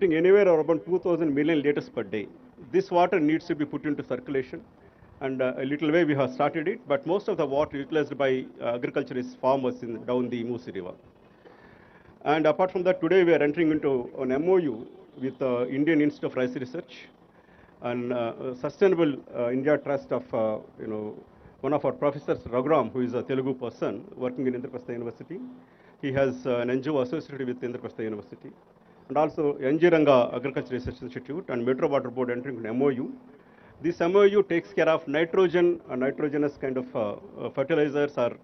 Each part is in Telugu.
Anywhere around 2,000 million liters per day. This water needs to be put into circulation, and a little way we have started it, but most of the water utilized by agriculturist farmers down the Musi River. And apart from that, today we are entering into an MOU with the Indian Institute of Rice Research and Sustainable India Trust of, one of our professors, Raghuram, who is a Telugu person working in Indraprastha University. He has an NGO associated with Indraprastha University. And also NG Ranga Agriculture Research Institute and Metro Water Board entering an MOU. This MOU takes care of nitrogen, nitrogenous kind of fertilizers or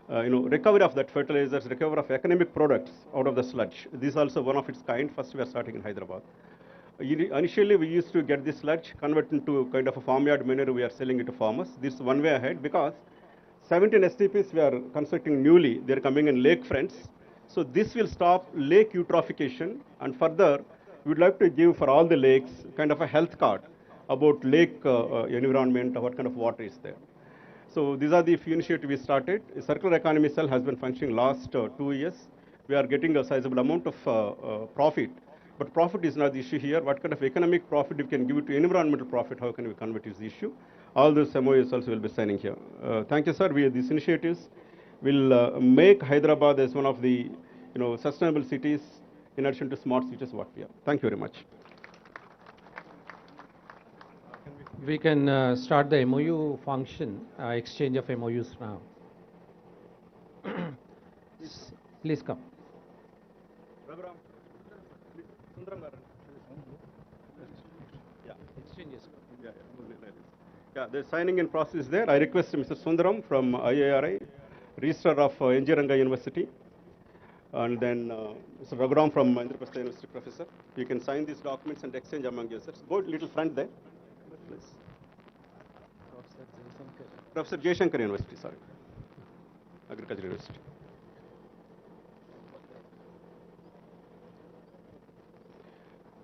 recovery of that fertilizers, recovery of economic products out of the sludge. This is also one of its kind. First we are starting in Hyderabad. Initially we used to get this sludge, convert into kind of a farmyard manure, we are selling it to farmers. This is one way ahead because 17 STPs we are constructing newly, they are coming in lake fronts. So this will stop lake eutrophication, and further we would like to give for all the lakes kind of a health card about lake environment, what kind of water is there. So these are the few initiatives we started. A circular economy cell has been functioning last 2 years. We are getting a sizable amount of profit. But profit is not the issue here. What kind of economic profit we can give it to environmental profit, how can we convert is the issue. All those MOUs also will be signing here. Thank you, sir. These initiatives will make Hyderabad as one of the sustainable cities in addition to smart cities what we are. Thank you very much. We can start the MOU function, exchange of MOUs now. Please come. Yeah, the signing in process there. I request Mr. Sundaram from IARI, Registrar of NG Ranga University, and then Mr. Raghuram from Indraprastha University, Professor. You can sign these documents and exchange among yourselves. Go a little front there, please. Professor Jaishankar University, sorry. Agriculture University.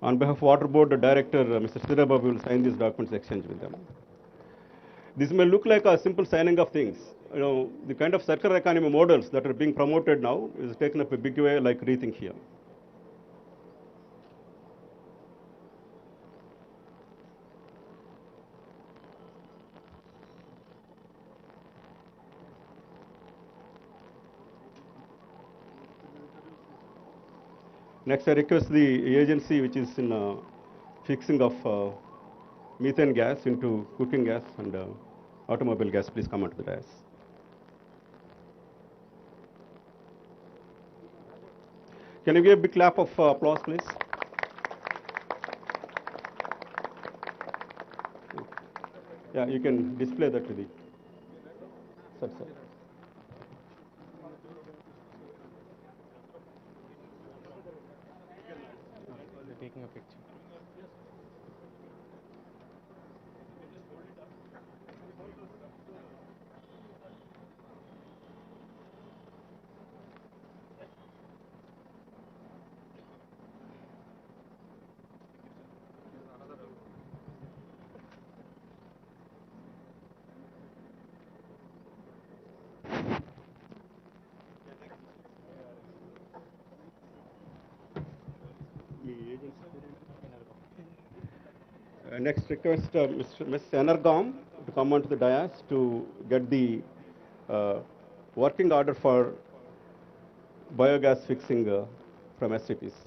On behalf of Water Board Director, Mr. Sirababu will sign these documents, exchange with them. This may look like a simple signing of things. The kind of circular economy models that are being promoted now is taken up a big way, like Rethink here. Next, I request the agency which is in fixing of methane gas into cooking gas and automobile gas, please come onto the dais. Can you give a big clap of applause, please? Yeah, you can display that to the sir. Taking a picture. Next request Ms. Energam to come onto the dais to get the working order for biogas fixing from STPs.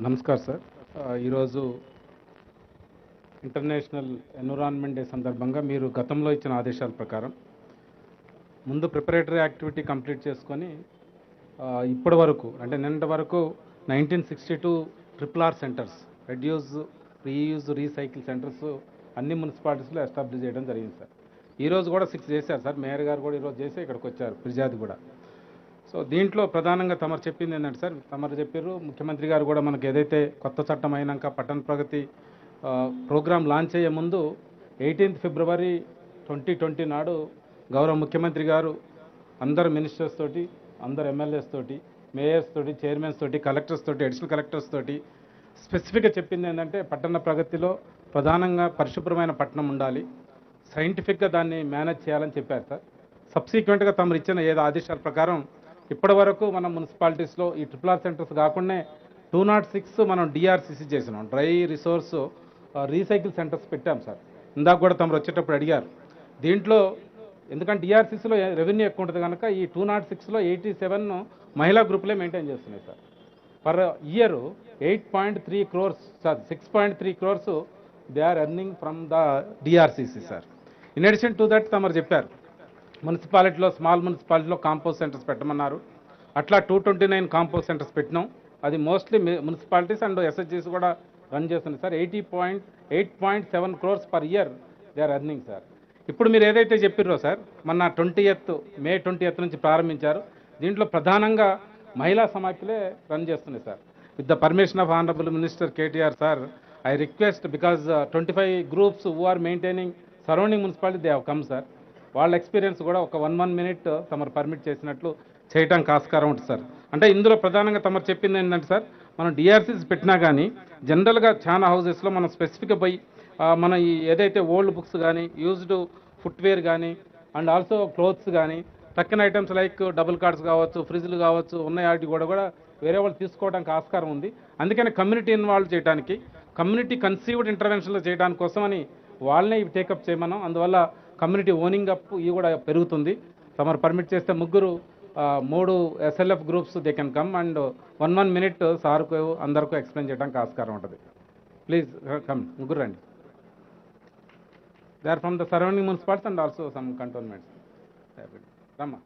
Namaskar sir. ఈరోజు ఇంటర్నేషనల్ ఎన్విరాన్మెంట్ డే సందర్భంగా మీరు గతంలో ఇచ్చిన ఆదేశాల ప్రకారం ముందు ప్రిపరేటరీ యాక్టివిటీ కంప్లీట్ చేసుకొని ఇప్పటి వరకు అంటే నిన్నటి వరకు 1962 RRR centres, reduce reuse recycle centres అన్ని మున్సిపాలిటీస్లో ఎస్టాబ్లిష్ చేయడం జరిగింది సార్. ఈరోజు కూడా 6 చేశారు సార్. మేయర్ గారు కూడా ఈరోజు చేసి ఇక్కడికి వచ్చారు ఫిర్యాదు కూడా. సో దీంట్లో ప్రధానంగా తమరు చెప్పింది ఏంటంటే సార్, తమరు చెప్పారు ముఖ్యమంత్రి గారు కూడా మనకు ఏదైతే కొత్త చట్టం అయినాక పట్టణ ప్రగతి ప్రోగ్రాం లాంచ్ అయ్యే ముందు 18th February 2020 నాడు గౌరవ ముఖ్యమంత్రి గారు అందరు మినిస్టర్స్ తోటి, అందరు ఎమ్మెల్యేస్ తోటి, మేయర్స్ తోటి, చైర్మన్స్ తోటి, కలెక్టర్స్ తోటి, అడిషనల్ కలెక్టర్స్ తోటి స్పెసిఫిక్గా చెప్పింది ఏంటంటే పట్టణ ప్రగతిలో ప్రధానంగా పరిశుభ్రమైన పట్టణం ఉండాలి, సైంటిఫిక్గా దాన్ని మేనేజ్ చేయాలని చెప్పారు సార్. సబ్సిక్వెంట్గా తమరు ఇచ్చిన ఏదో ఆదేశాల ప్రకారం ఇప్పటి వరకు మన మున్సిపాలిటీస్లో ఈ RRR సెంటర్స్ కాకుండా 206 మనం డిఆర్సిసి చేసినాం, డ్రై రిసోర్స్ రీసైకిల్ సెంటర్స్ పెట్టాం సార్. ఇందాక కూడా తమరు వచ్చేటప్పుడు అడిగారు. దీంట్లో ఎందుకంటే డిఆర్సిసిలో రెవెన్యూ ఎక్కువ ఉంటుంది కనుక ఈ 206లో 87 మహిళా గ్రూపులే మెయింటైన్ చేస్తున్నాయి sir. Per year 8.3 crores sir, 6.3 crores they are earning from the DRCC sir. In addition to that తమరు చెప్పారు మున్సిపాలిటీలో, స్మాల్ మున్సిపాలిటీలో కాంపోస్ట్ సెంటర్స్ పెట్టమన్నారు. అట్లా 229 కాంపోస్ట్ సెంటర్స్ పెట్టినాం. అది మోస్ట్లీ మున్సిపాలిటీస్ అండ్ ఎస్హెచ్జీస్ కూడా రన్ చేస్తున్నాయి sir. 8.7 crores per year they are earning sir. ఇప్పుడు మీరు ఏదైతే చెప్పారో సార్, మొన్న May 20th నుంచి ప్రారంభించారు. దీంట్లో ప్రధానంగా మహిళా సమాఖ్యలే రన్ చేస్తున్నాయి sir. With the permission of honourable minister KTR sir, I request because 25 groups who are maintaining surrounding municipality they have come sir. వాళ్ళ ఎక్స్పీరియన్స్ కూడా ఒక 1 minute తమరు పర్మిట్ చేసినట్లు చేయడానికి ఆస్కారం ఉంటుంది సార్. అంటే ఇందులో ప్రధానంగా తమరు చెప్పింది ఏంటంటే సార్, మనం డిఆర్సీస్ పెట్టినా కానీ జనరల్గా చాలా హౌసెస్లో మనం స్పెసిఫిక్గా పోయి మన ఈ ఏదైతే ఓల్డ్ బుక్స్ కానీ, యూజ్డ్ ఫుట్వేర్ కానీ, అండ్ ఆల్సో క్లోత్స్ కానీ, తక్కిన ఐటమ్స్ లైక్ డబుల్ కార్డ్స్ కావచ్చు, ఫ్రిడ్జ్లు కావచ్చు, ఉన్న వాటి కూడా వేరే వాళ్ళు తీసుకోవడానికి ఆస్కారం ఉంది. అందుకని కమ్యూనిటీ ఇన్వాల్వ్ చేయడానికి, కమ్యూనిటీ కన్సీవ్డ్ ఇంటర్వెన్షన్లో చేయడానికి కోసమని వాళ్ళనే ఇవి టేకప్ చేయమనం. అందువల్ల కమ్యూనిటీ ఓనింగ్ అప్ ఇవి కూడా పెరుగుతుంది. తమరు పర్మిట్ చేస్తే 3 SLF groups they can come and 1 minute సార్కు అందరికీ ఎక్స్ప్లెయిన్ చేయడానికి ఆస్కారం ఉంటుంది. ప్లీజ్ కమ్, ముగ్గురు రండి. They are from the surrounding municipalities and also some cantonments. రమ్మా.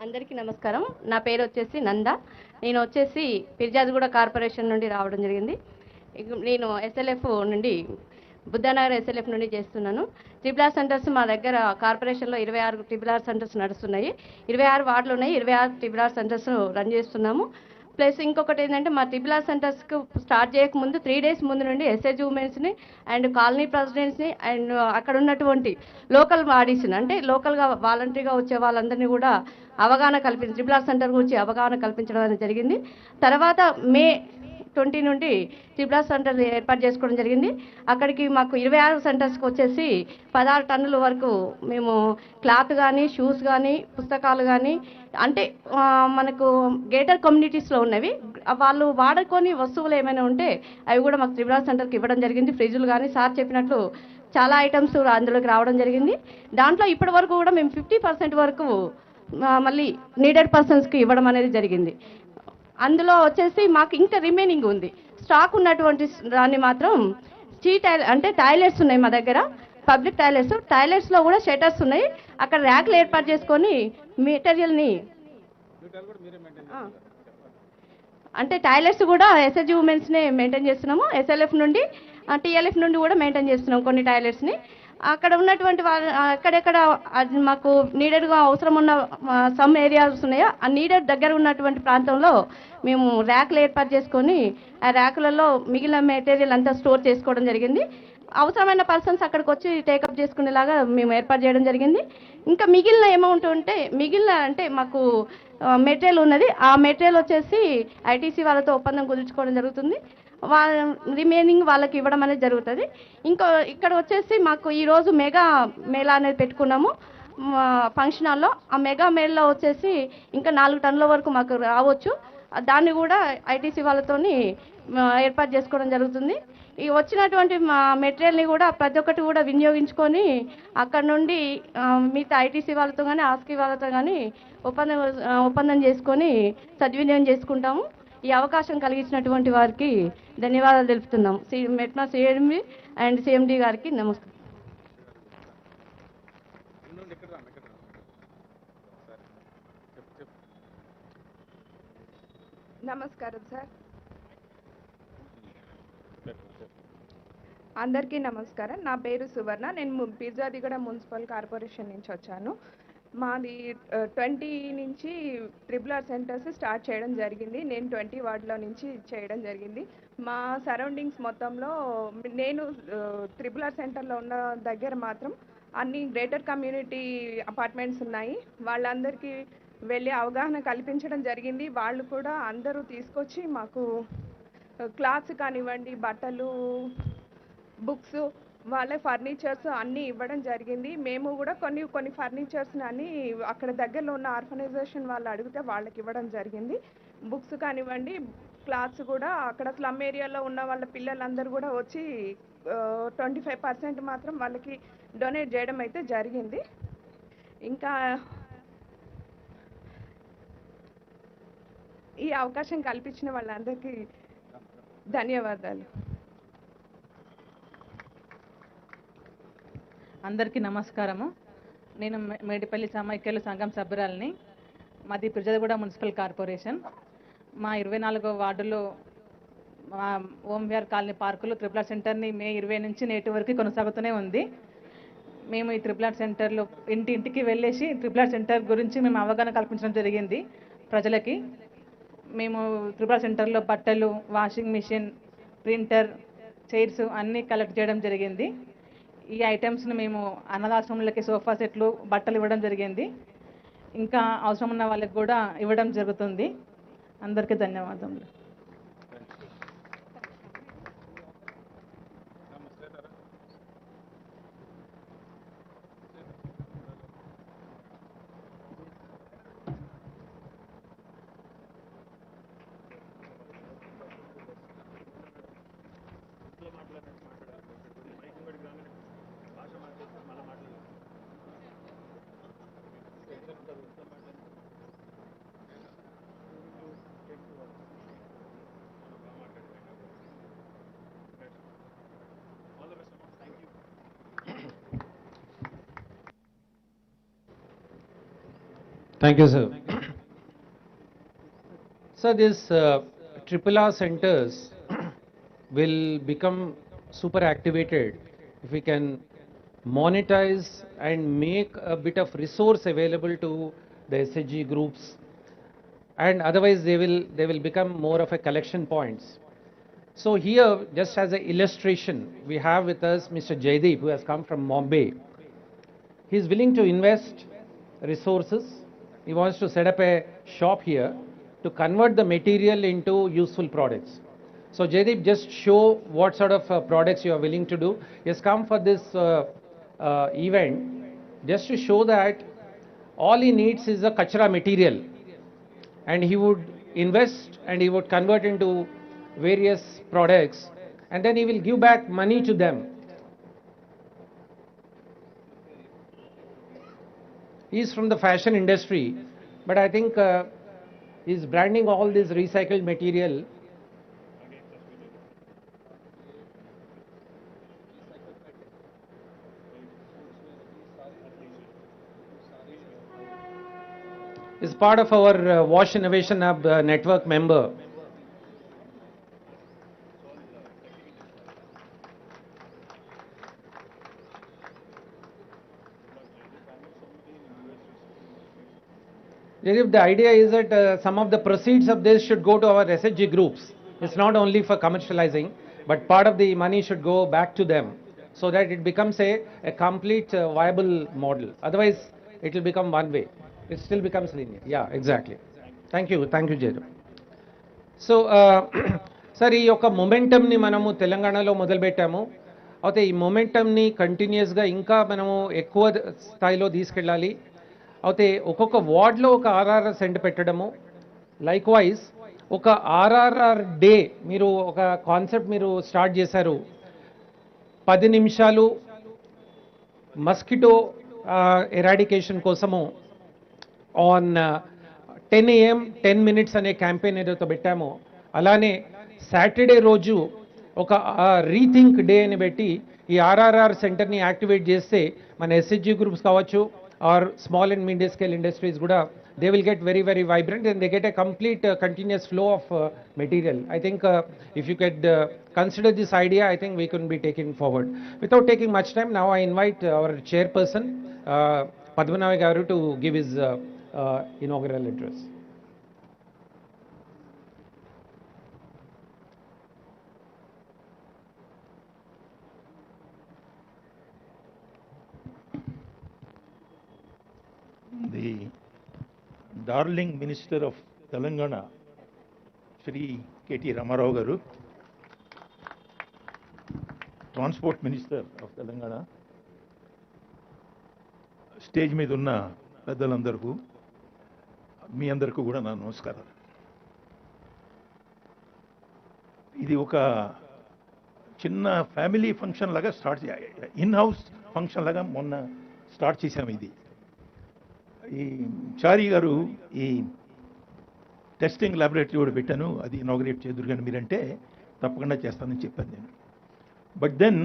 అందరికీ నమస్కారం. నా పేరు వచ్చేసి నంద. నేను వచ్చేసి పిర్జాదిగూడ కార్పొరేషన్ నుండి రావడం జరిగింది. నేను SLF నుండి, బుద్ధానగర్ SLF నుండి చేస్తున్నాను. RRR సెంటర్స్ మా దగ్గర కార్పొరేషన్లో 26 RRR సెంటర్స్ నడుస్తున్నాయి. 26 వార్డులు ఉన్నాయి. 26 RRR సెంటర్స్ రన్ చేస్తున్నాము. ప్లస్ ఇంకొకటి ఏంటంటే, మా RRR సెంటర్స్కి స్టార్ట్ చేయకముందు 3 days ముందు నుండి SHG ఉమెన్స్ని అండ్ కాలనీ ప్రెసిడెంట్స్ని అండ్ అక్కడ ఉన్నటువంటి లోకల్ బాడీస్ని, అంటే లోకల్గా వాలంటరీగా వచ్చే వాళ్ళందరినీ కూడా అవగాహన RRR సెంటర్ గురించి అవగాహన కల్పించడం అనేది జరిగింది. తర్వాత May 20 నుండి RRR సెంటర్ ఏర్పాటు చేసుకోవడం జరిగింది. అక్కడికి మాకు 26 సెంటర్స్కి వచ్చేసి 16 టన్నుల వరకు మేము క్లాత్ కానీ, షూస్ కానీ, పుస్తకాలు కానీ, అంటే మనకు గేటర్ కమ్యూనిటీస్లో ఉన్నవి వాళ్ళు వాడుకొని వస్తువులు ఏమైనా ఉంటే అవి కూడా మాకు RRR సెంటర్కి ఇవ్వడం జరిగింది. ఫ్రిడ్జ్లు కానీ, సార్ చెప్పినట్లు చాలా ఐటమ్స్ అందులోకి రావడం జరిగింది. దాంట్లో ఇప్పటి వరకు కూడా మేము 50% వరకు మళ్ళీ నీడెడ్ పర్సన్స్కి ఇవ్వడం అనేది జరిగింది. అందులో వచ్చేసి మాకు ఇంకా రిమైనింగ్ ఉంది. స్టాక్ ఉన్నటువంటి దాన్ని మాత్రం అంటే టాయిలెట్స్ ఉన్నాయి మా దగ్గర, పబ్లిక్ టాయిలెట్స్లో కూడా షెటర్స్ ఉన్నాయి. అక్కడ ర్యాక్లు ఏర్పాటు చేసుకొని మెటీరియల్ని, అంటే టాయిలెట్స్ కూడా SHG ఉమెన్స్నే మెయింటైన్ చేస్తున్నాము. SLF నుండి, TLF నుండి కూడా మెయింటైన్ చేస్తున్నాం కొన్ని టాయిలెట్స్ని. అక్కడ ఉన్నటువంటి అక్కడెక్కడ మాకు నీడెడ్గా అవసరం ఉన్న సమ్ ఏరియాస్ ఉన్నాయో ఆ నీడెడ్ దగ్గర ఉన్నటువంటి ప్రాంతంలో మేము ర్యాక్లు ఏర్పాటు చేసుకొని ఆ ర్యాకులలో మిగిలిన మెటీరియల్ అంతా స్టోర్ చేసుకోవడం జరిగింది. అవసరమైన పర్సన్స్ అక్కడికి వచ్చి టేకప్ చేసుకునేలాగా మేము ఏర్పాటు చేయడం జరిగింది. ఇంకా మిగిలిన అమౌంట్ ఉంటే అంటే మాకు మెటీరియల్ ఉన్నది. ఆ మెటీరియల్ వచ్చేసి ITC వాళ్ళతో ఒప్పందం కుదుర్చుకోవడం జరుగుతుంది. రిమైనింగ్ వాళ్ళకి ఇవ్వడం అనేది జరుగుతుంది. ఇక్కడ వచ్చేసి మాకు ఈరోజు మెగా మేళా అనేది పెట్టుకున్నాము ఫంక్షన్ హాల్లో. ఆ మెగా మేళలో వచ్చేసి ఇంకా 4 టన్నుల వరకు మాకు రావచ్చు. దాన్ని కూడా ITC వాళ్ళతోని ఏర్పాటు చేసుకోవడం జరుగుతుంది. ఈ వచ్చినటువంటి మెటీరియల్ని కూడా ప్రతి ఒక్కటి కూడా వినియోగించుకొని అక్కడ నుండి మిగతా ITC వాళ్ళతో కానీ, ఆస్కీ వాళ్ళతో కానీ ఒప్పందం చేసుకొని సద్వినియోగం చేసుకుంటాము. ఈ అవకాశం కలిగించినటువంటి వారికి ధన్యవాదాలు తెలుపుతున్నాము. మెట్మా CMD అండ్ CMD గారికి నమస్కారం. నమస్కారం సార్. అందరికీ నమస్కారం. నా పేరు సువర్ణ. నేను పిర్జాదిగూడ మున్సిపల్ కార్పొరేషన్ నుంచి వచ్చాను. మాది 20 నుంచి ట్రిపుల్ సెంటర్స్ స్టార్ట్ చేయడం జరిగింది. నేను 20 వార్డులో నుంచి చేయడం జరిగింది. మా సరౌండింగ్స్ మొత్తంలో నేను ట్రిపుల్ సెంటర్లో ఉన్న దగ్గర మాత్రం అన్ని గ్రేటర్ కమ్యూనిటీ అపార్ట్మెంట్స్ ఉన్నాయి. వాళ్ళందరికీ వెళ్ళి అవగాహన కల్పించడం జరిగింది. వాళ్ళు కూడా అందరూ తీసుకొచ్చి మాకు క్లాత్స్ కానివ్వండి, బట్టలు, బుక్స్, వాళ్ళ ఫర్నిచర్స్ అన్నీ ఇవ్వడం జరిగింది. మేము కూడా కొన్ని ఫర్నిచర్స్ని అన్ని అక్కడ దగ్గరలో ఉన్న ఆర్గనైజేషన్ వాళ్ళు అడిగితే వాళ్ళకి ఇవ్వడం జరిగింది. బుక్స్ కానివ్వండి, క్లాత్స్ కూడా అక్కడ స్లమ్ ఏరియాలో ఉన్న వాళ్ళ పిల్లలందరూ కూడా వచ్చి 25% మాత్రం వాళ్ళకి డొనేట్ చేయడం అయితే జరిగింది. ఇంకా ఈ అవకాశం కల్పించిన వాళ్ళందరికీ ధన్యవాదాలు. అందరికీ నమస్కారము. నేను మేడిపల్లి సమైక్యల సంఘం సభ్యురాలిని. మాది పిర్జాదిగూడ మున్సిపల్ కార్పొరేషన్. మా 24వ వార్డులో మా ఓంవిఆర్ కాలనీ పార్కులో ట్రిపుల్ సెంటర్ని మే 20 నుంచి నేటి వరకు కొనసాగుతూనే ఉంది. మేము ఈ ట్రిపుల్ సెంటర్లో ఇంటింటికి వెళ్ళేసి ట్రిపుల్ సెంటర్ గురించి మేము అవగాహన కల్పించడం జరిగింది ప్రజలకి. మేము ట్రిపుల్ సెంటర్లో బట్టలు, వాషింగ్ మిషన్, ప్రింటర్, చైర్స్ అన్నీ కలెక్ట్ చేయడం జరిగింది. ఈ ఐటమ్స్ని మేము అనాథాశ్రమాలకి సోఫా సెట్లు, బట్టలు ఇవ్వడం జరిగింది. ఇంకా అవసరం ఉన్న వాళ్ళకి కూడా ఇవ్వడం జరుగుతుంది. అందరికీ ధన్యవాదములు. Thank you, sir. So these RRR centers will become super activated if we can monetize and make a bit of resource available to the SHG groups, and otherwise they will become more of a collection points. So here, just as an illustration, we have with us Mr. Jaideep, who has come from Bombay. He is willing to invest resources. He wants to set up a shop here to convert the material into useful products. So Jaideep, just show what sort of products you are willing to do. He has come for this event just to show that all he needs is a kachra material, and he would invest and he would convert into various products, and then he will give back money to them. He is from the fashion industry, but I think he is branding all this recycled material. Is part of our Wash Innovation Hub network member. The idea is that some of the proceeds of this should go to our SHG groups. It's not only for commercializing, but part of the money should go back to them, so that it becomes a complete viable model. Otherwise, it will become one way. It still becomes linear. Yeah, exactly. Thank you, Jaideep. So, sir, ఈ యొక్క మొమెంటమ్ని మనము తెలంగాణలో మొదలుపెట్టాము. అయితే ఈ మొమెంటమ్ని కంటిన్యూస్గా ఇంకా మనము ఎక్కువ స్థాయిలో తీసుకెళ్ళాలి. అయితే ఒక్కొక్క వార్డ్లో ఒక ఆర్ఆర్ఆర్ సెంటర్ పెట్టడము, లైక్ వైజ్ ఒక ఆర్ఆర్ఆర్ డే మీరు ఒక కాన్సెప్ట్ మీరు స్టార్ట్ చేశారు. 10 నిమిషాలు మస్కిటో ఎరాడికేషన్ కోసము ఆన్ 10 AM 10 minutes అనే క్యాంపెయిన్ ఏదైతే పెట్టామో, అలానే సాటర్డే రోజు ఒక రీథింక్ డే అని పెట్టి ఈ ఆర్ఆర్ఆర్ సెంటర్ని యాక్టివేట్ చేస్తే మన ఎస్హెచ్జి గ్రూప్స్ కావచ్చు or small and medium scale industries కూడా they will get very, very vibrant, and they get a complete continuous flow of material. I think if you could consider this idea, I think we can be taken forward. Without taking much time, now I invite our chairperson, Padmanabhi Garu, to give his inaugural address. The darling Minister of Telangana, Shri KTR Garu, Transport Minister of Telangana, stage మీద ఉన్న పెద్దలందరికీ మీ అందరికీ కూడా నా నమస్కారం. ఇది ఒక చిన్న ఫ్యామిలీ ఫంక్షన్ లాగా ఇన్ హౌస్ ఫంక్షన్ లాగా మొన్న స్టార్ట్ చేశాము. ఇది ఈ చారి గారు ఈ టెస్టింగ్ ల్యాబొరేటరీ కూడా పెట్టాను, అది ఇనాగ్రేట్ చేదురు కానీ మీరంటే తప్పకుండా చేస్తానని చెప్పాను నేను. But then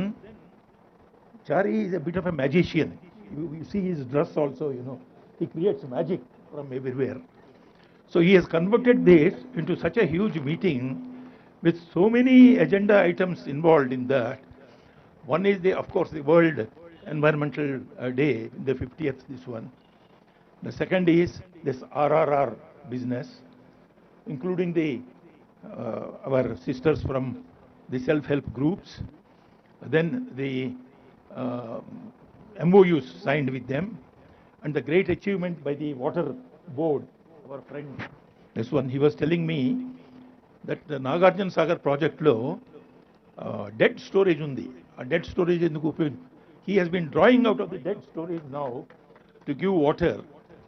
Chari is a bit of a magician. You see his dress also, he creates magic from everywhere. So he has converted this into such a huge meeting with so many agenda items involved in that. One is of course, the World Environmental Day, the 50th, this one. The second is this RRR business, including our sisters from the self-help groups. Then the MOUs signed with them, and the great achievement by the water board, our friend, this one, he was telling me that the Nagarjuna Sagar project lo dead storage undi. A dead storage he has been drawing out of the dead storage now to give water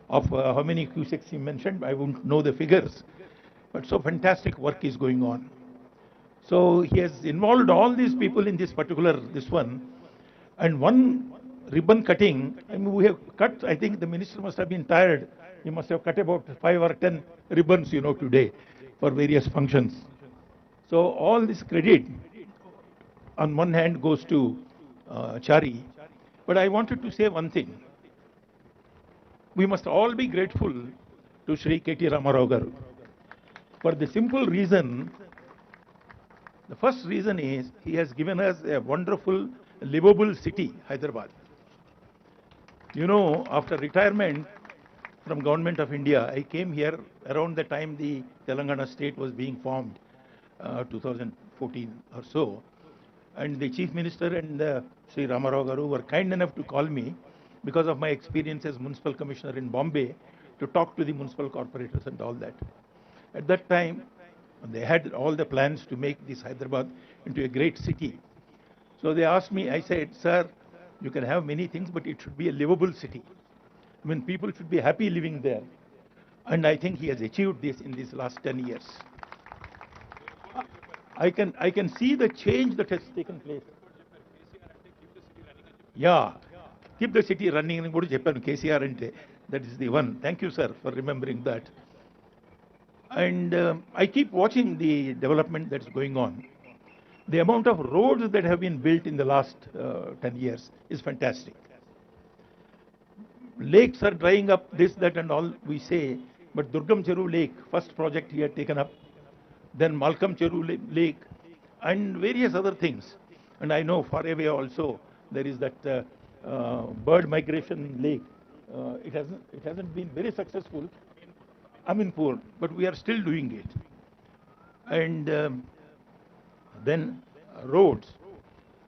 of how many cusecs he mentioned, I won't know the figures, but so fantastic work is going on. So he has involved all these people in this particular, this one, and one ribbon cutting, I mean, we have cut, I think the minister must have been tired. He must have cut about 5 or 10 ribbons, today for various functions. So all this credit on one hand goes to Chari. But I wanted to say one thing. We must all be grateful to Shri KTR Garu for the simple reason. The first reason is he has given us a wonderful, livable city, Hyderabad. After retirement from Government of India, I came here around the time the Telangana state was being formed, 2014 or so. And the Chief Minister and Sri Ramarao Garu were kind enough to call me because of my experience as Municipal Commissioner in Bombay to talk to the municipal corporators and all that. At that time, they had all the plans to make this Hyderabad into a great city. So they asked me, I said, sir, you can have many things, but it should be a livable city. I mean, people should be happy living there. And I think he has achieved this in these last 10 years. I can see the change that has taken place. Yeah, keep the city running. KCR, that is the one. Thank you, sir, for remembering that. And I keep watching the development that's going on. The amount of roads that have been built in the last 10 years is fantastic. Lakes are drying up, this, that and all we say, but Durgam Cheru Lake, first project he had taken up, then Malkam Cheru Lake, and various other things. And I know far away also there is that bird migration lake. It hasn't been very successful, Aminpur, but we are still doing it. And then roads,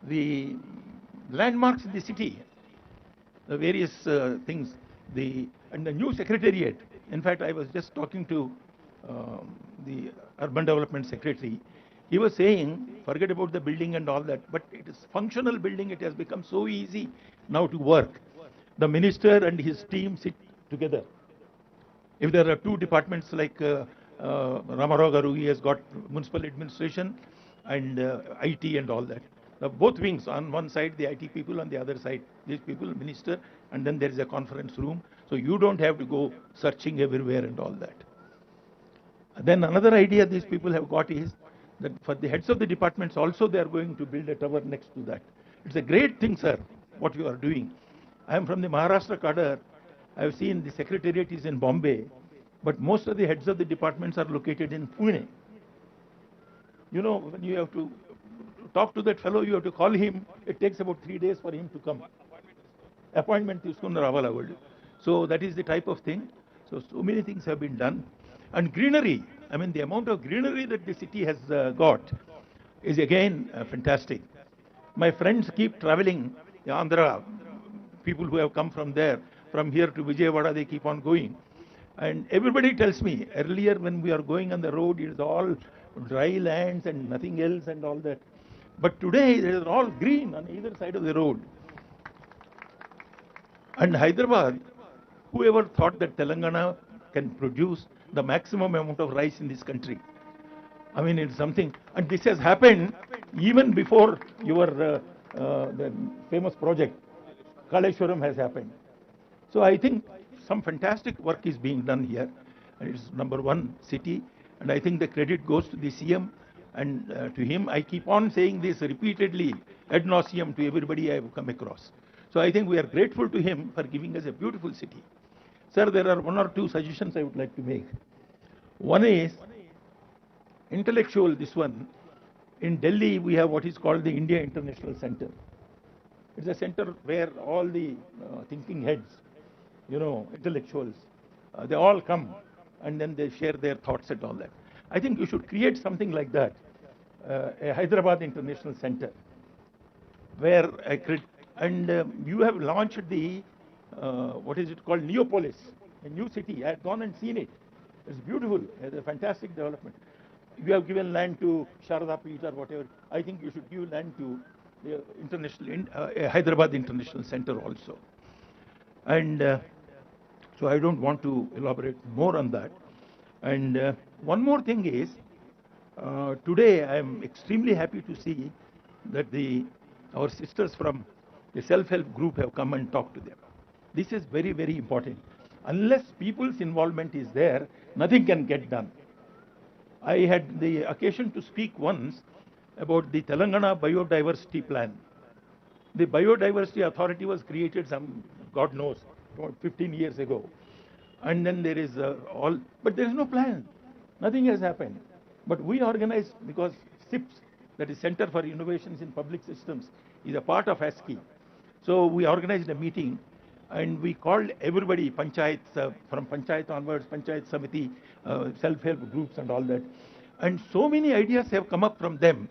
the landmarks in the city, the various things, and the new secretariat. In fact, I was just talking to the Urban Development Secretary. He was saying, forget about the building and all that, but it is functional building. It has become so easy now to work. The minister and his team sit together. If there are two departments like Ramarao Garu, he has got municipal administration and IT and all that. Both wings, on one side the IT people, on the other side these people, minister, and then there is a conference room. So you don't have to go searching everywhere and all that. And then another idea these people have got is that for the heads of the departments also they are going to build a tower next to that. It's a great thing, sir, what you are doing. I am from the Maharashtra cadre. I have seen the secretariat is in Bombay. but most of the heads of the departments are located in Pune. You know, when you have to talk to that fellow, you have to call him. It takes about 3 days for him to come. Appointment తీసుకుని రావాలి వాళ్ళు. So that is the type of thing. So many things have been done. And greenery, I mean the amount of greenery that the city has got is again fantastic. My friends keep traveling, the Andhra people who have come from there, from here to Vijayawada, they keep on going. And everybody tells me, earlier when we are going on the road, it is all dry lands and nothing else and all that. But today, it is all green on either side of the road. And Hyderabad, whoever thought that Telangana can produce the maximum amount of rice in this country? I mean, it's something, and this has happened even before your the famous project, Kaleshwaram, has happened. So I think some fantastic work is being done here, and it's #1 city, and I think the credit goes to the CM, and to him I keep on saying this repeatedly, ad nauseum, to everybody I have come across. So I think we are grateful to him for giving us a beautiful city. Sir, there are 1 or 2 suggestions I would like to make. One is intellectual, this one. In Delhi, we have what is called the India International Center. It's a center where all the thinking heads, you know, intellectuals, they all come and then they share their thoughts and all that. I think you should create something like that, a Hyderabad International Center, where you have launched the, what is it called, Neopolis, a new city. I had gone and seen it. It's beautiful. It's a fantastic development. You have given land to Sharada Peeth or whatever. I think you should give land to the Hyderabad International Center also. And so I don't want to elaborate more on that. And one more thing is, today I am extremely happy to see that our sisters from the self-help group have come and talked to them. This is very, very important. Unless people's involvement is there, nothing can get done. I had the occasion to speak once about the Telangana biodiversity plan. The biodiversity authority was created God knows, 15 years ago. And then there is but there is no plan. Nothing has happened. But we organized, because CIPS, that is Center for Innovations in Public Systems, is a part of ASCII. So we organized a meeting and we called everybody, panchayats, from panchayat onwards, panchayat samiti, self-help groups and all that. And so many ideas have come up from them.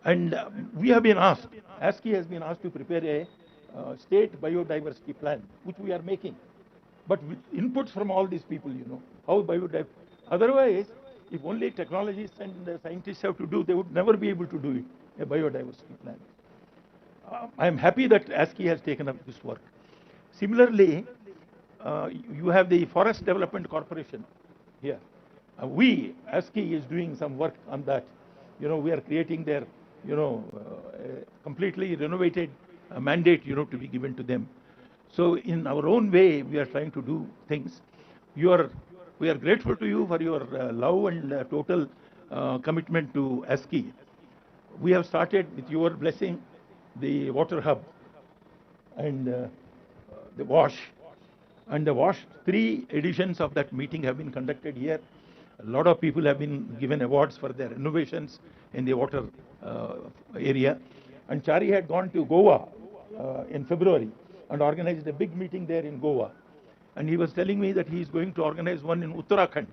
And we have been asked, ASCII has been asked to prepare a state biodiversity plan, which we are making. But with inputs from all these people, you know, how biodiversity. Otherwise, if only technologists and scientists have to do, they would never be able to do it, a biodiversity plan. I am happy that ASCII has taken up this work. Similarly, you have the Forest Development Corporation here. ASCII is doing some work on that. You know, we are creating their, you know, completely renovated mandate, you know, to be given to them. So in our own way, we are trying to do things. We are grateful to you for your love and total commitment to ASCII. We have started, with your blessing, the water hub and the wash. And the wash, 3 editions of that meeting have been conducted here. A lot of people have been given awards for their innovations in the water area. And Chari had gone to Goa in February and organized a big meeting there in Goa. And he was telling me that he is going to organize one in Uttarakhand.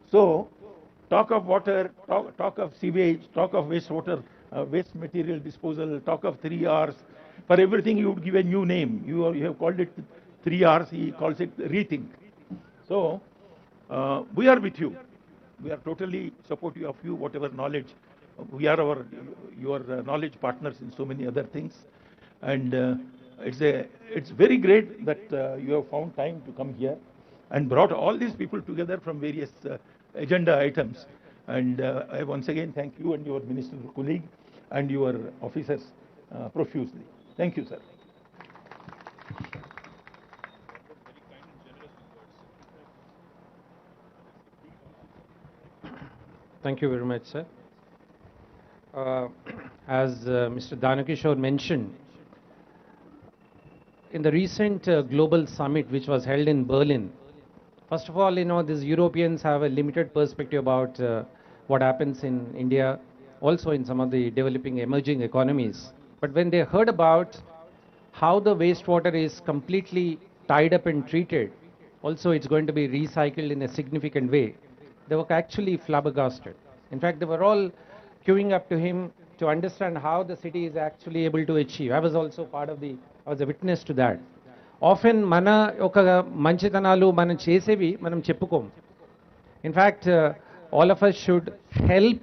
So, talk of water, talk of sewage, talk of wastewater, waste material disposal, talk of 3 R's. For everything you would give a new name. You have called it 3 R's, he calls it rethink. So, we are with you. We are totally supportive of you, whatever knowledge. We are your knowledge partners in so many other things. And it's very great that you have found time to come here and brought all these people together from various agenda items. And I once again thank you and your ministerial colleague and your officers profusely. Thank you, sir. Thank you very much, sir. As Mr. Danakishore mentioned, in the recent global summit which was held in Berlin First of all, these Europeans have a limited perspective about what happens in India, also in some of the developing emerging economies. But when they heard about how the wastewater is completely tied up and treated, also it's going to be recycled in a significant way, they were actually flabbergasted. In fact, they were all queuing up to him to understand how the city is actually able to achieve. I was also I was a witness to that. Often మన ఒక మంచితనాలు మనం చేసేవి మనం చెప్పుకోం. In fact, all of us should help,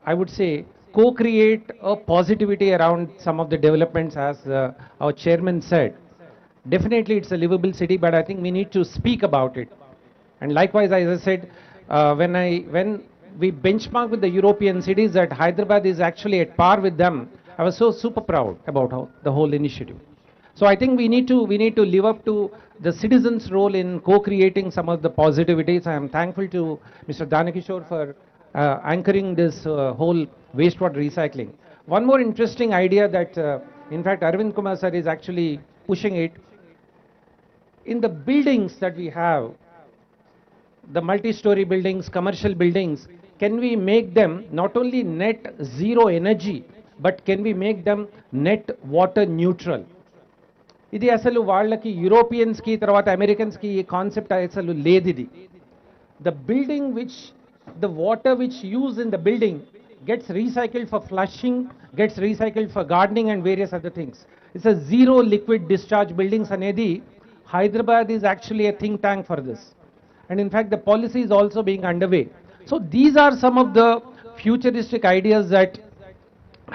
I would say, co-create a positivity around some of the developments, as our chairman said. Definitely it's a livable city, but I think we need to speak about it. And likewise, as I said, when we benchmark with the European cities, that Hyderabad is actually at par with them, I was so super proud about the whole initiative. So I think we need to live up to the citizens' role in co-creating some of the positivities. I am thankful to Mr. Danakishore for anchoring this whole wastewater recycling. One more interesting idea that, in fact, Arvind Kumar sir is actually pushing it. In the buildings that we have, the multi-story buildings, commercial buildings, can we make them not only net zero energy, but can we make them net water neutral? ఇది అసలు వాళ్ళకి యూరోపియన్స్కి తర్వాత అమెరికన్స్కి ఈ కాన్సెప్ట్ అసలు లేదు. ఇది the building which the water which use in the building gets recycled for flushing, gets recycled for gardening and various other things. It's a zero liquid discharge buildings అనేది Hyderabad is actually a think tank for this. And in fact, the policy is also being underway. So these are some of the futuristic ideas that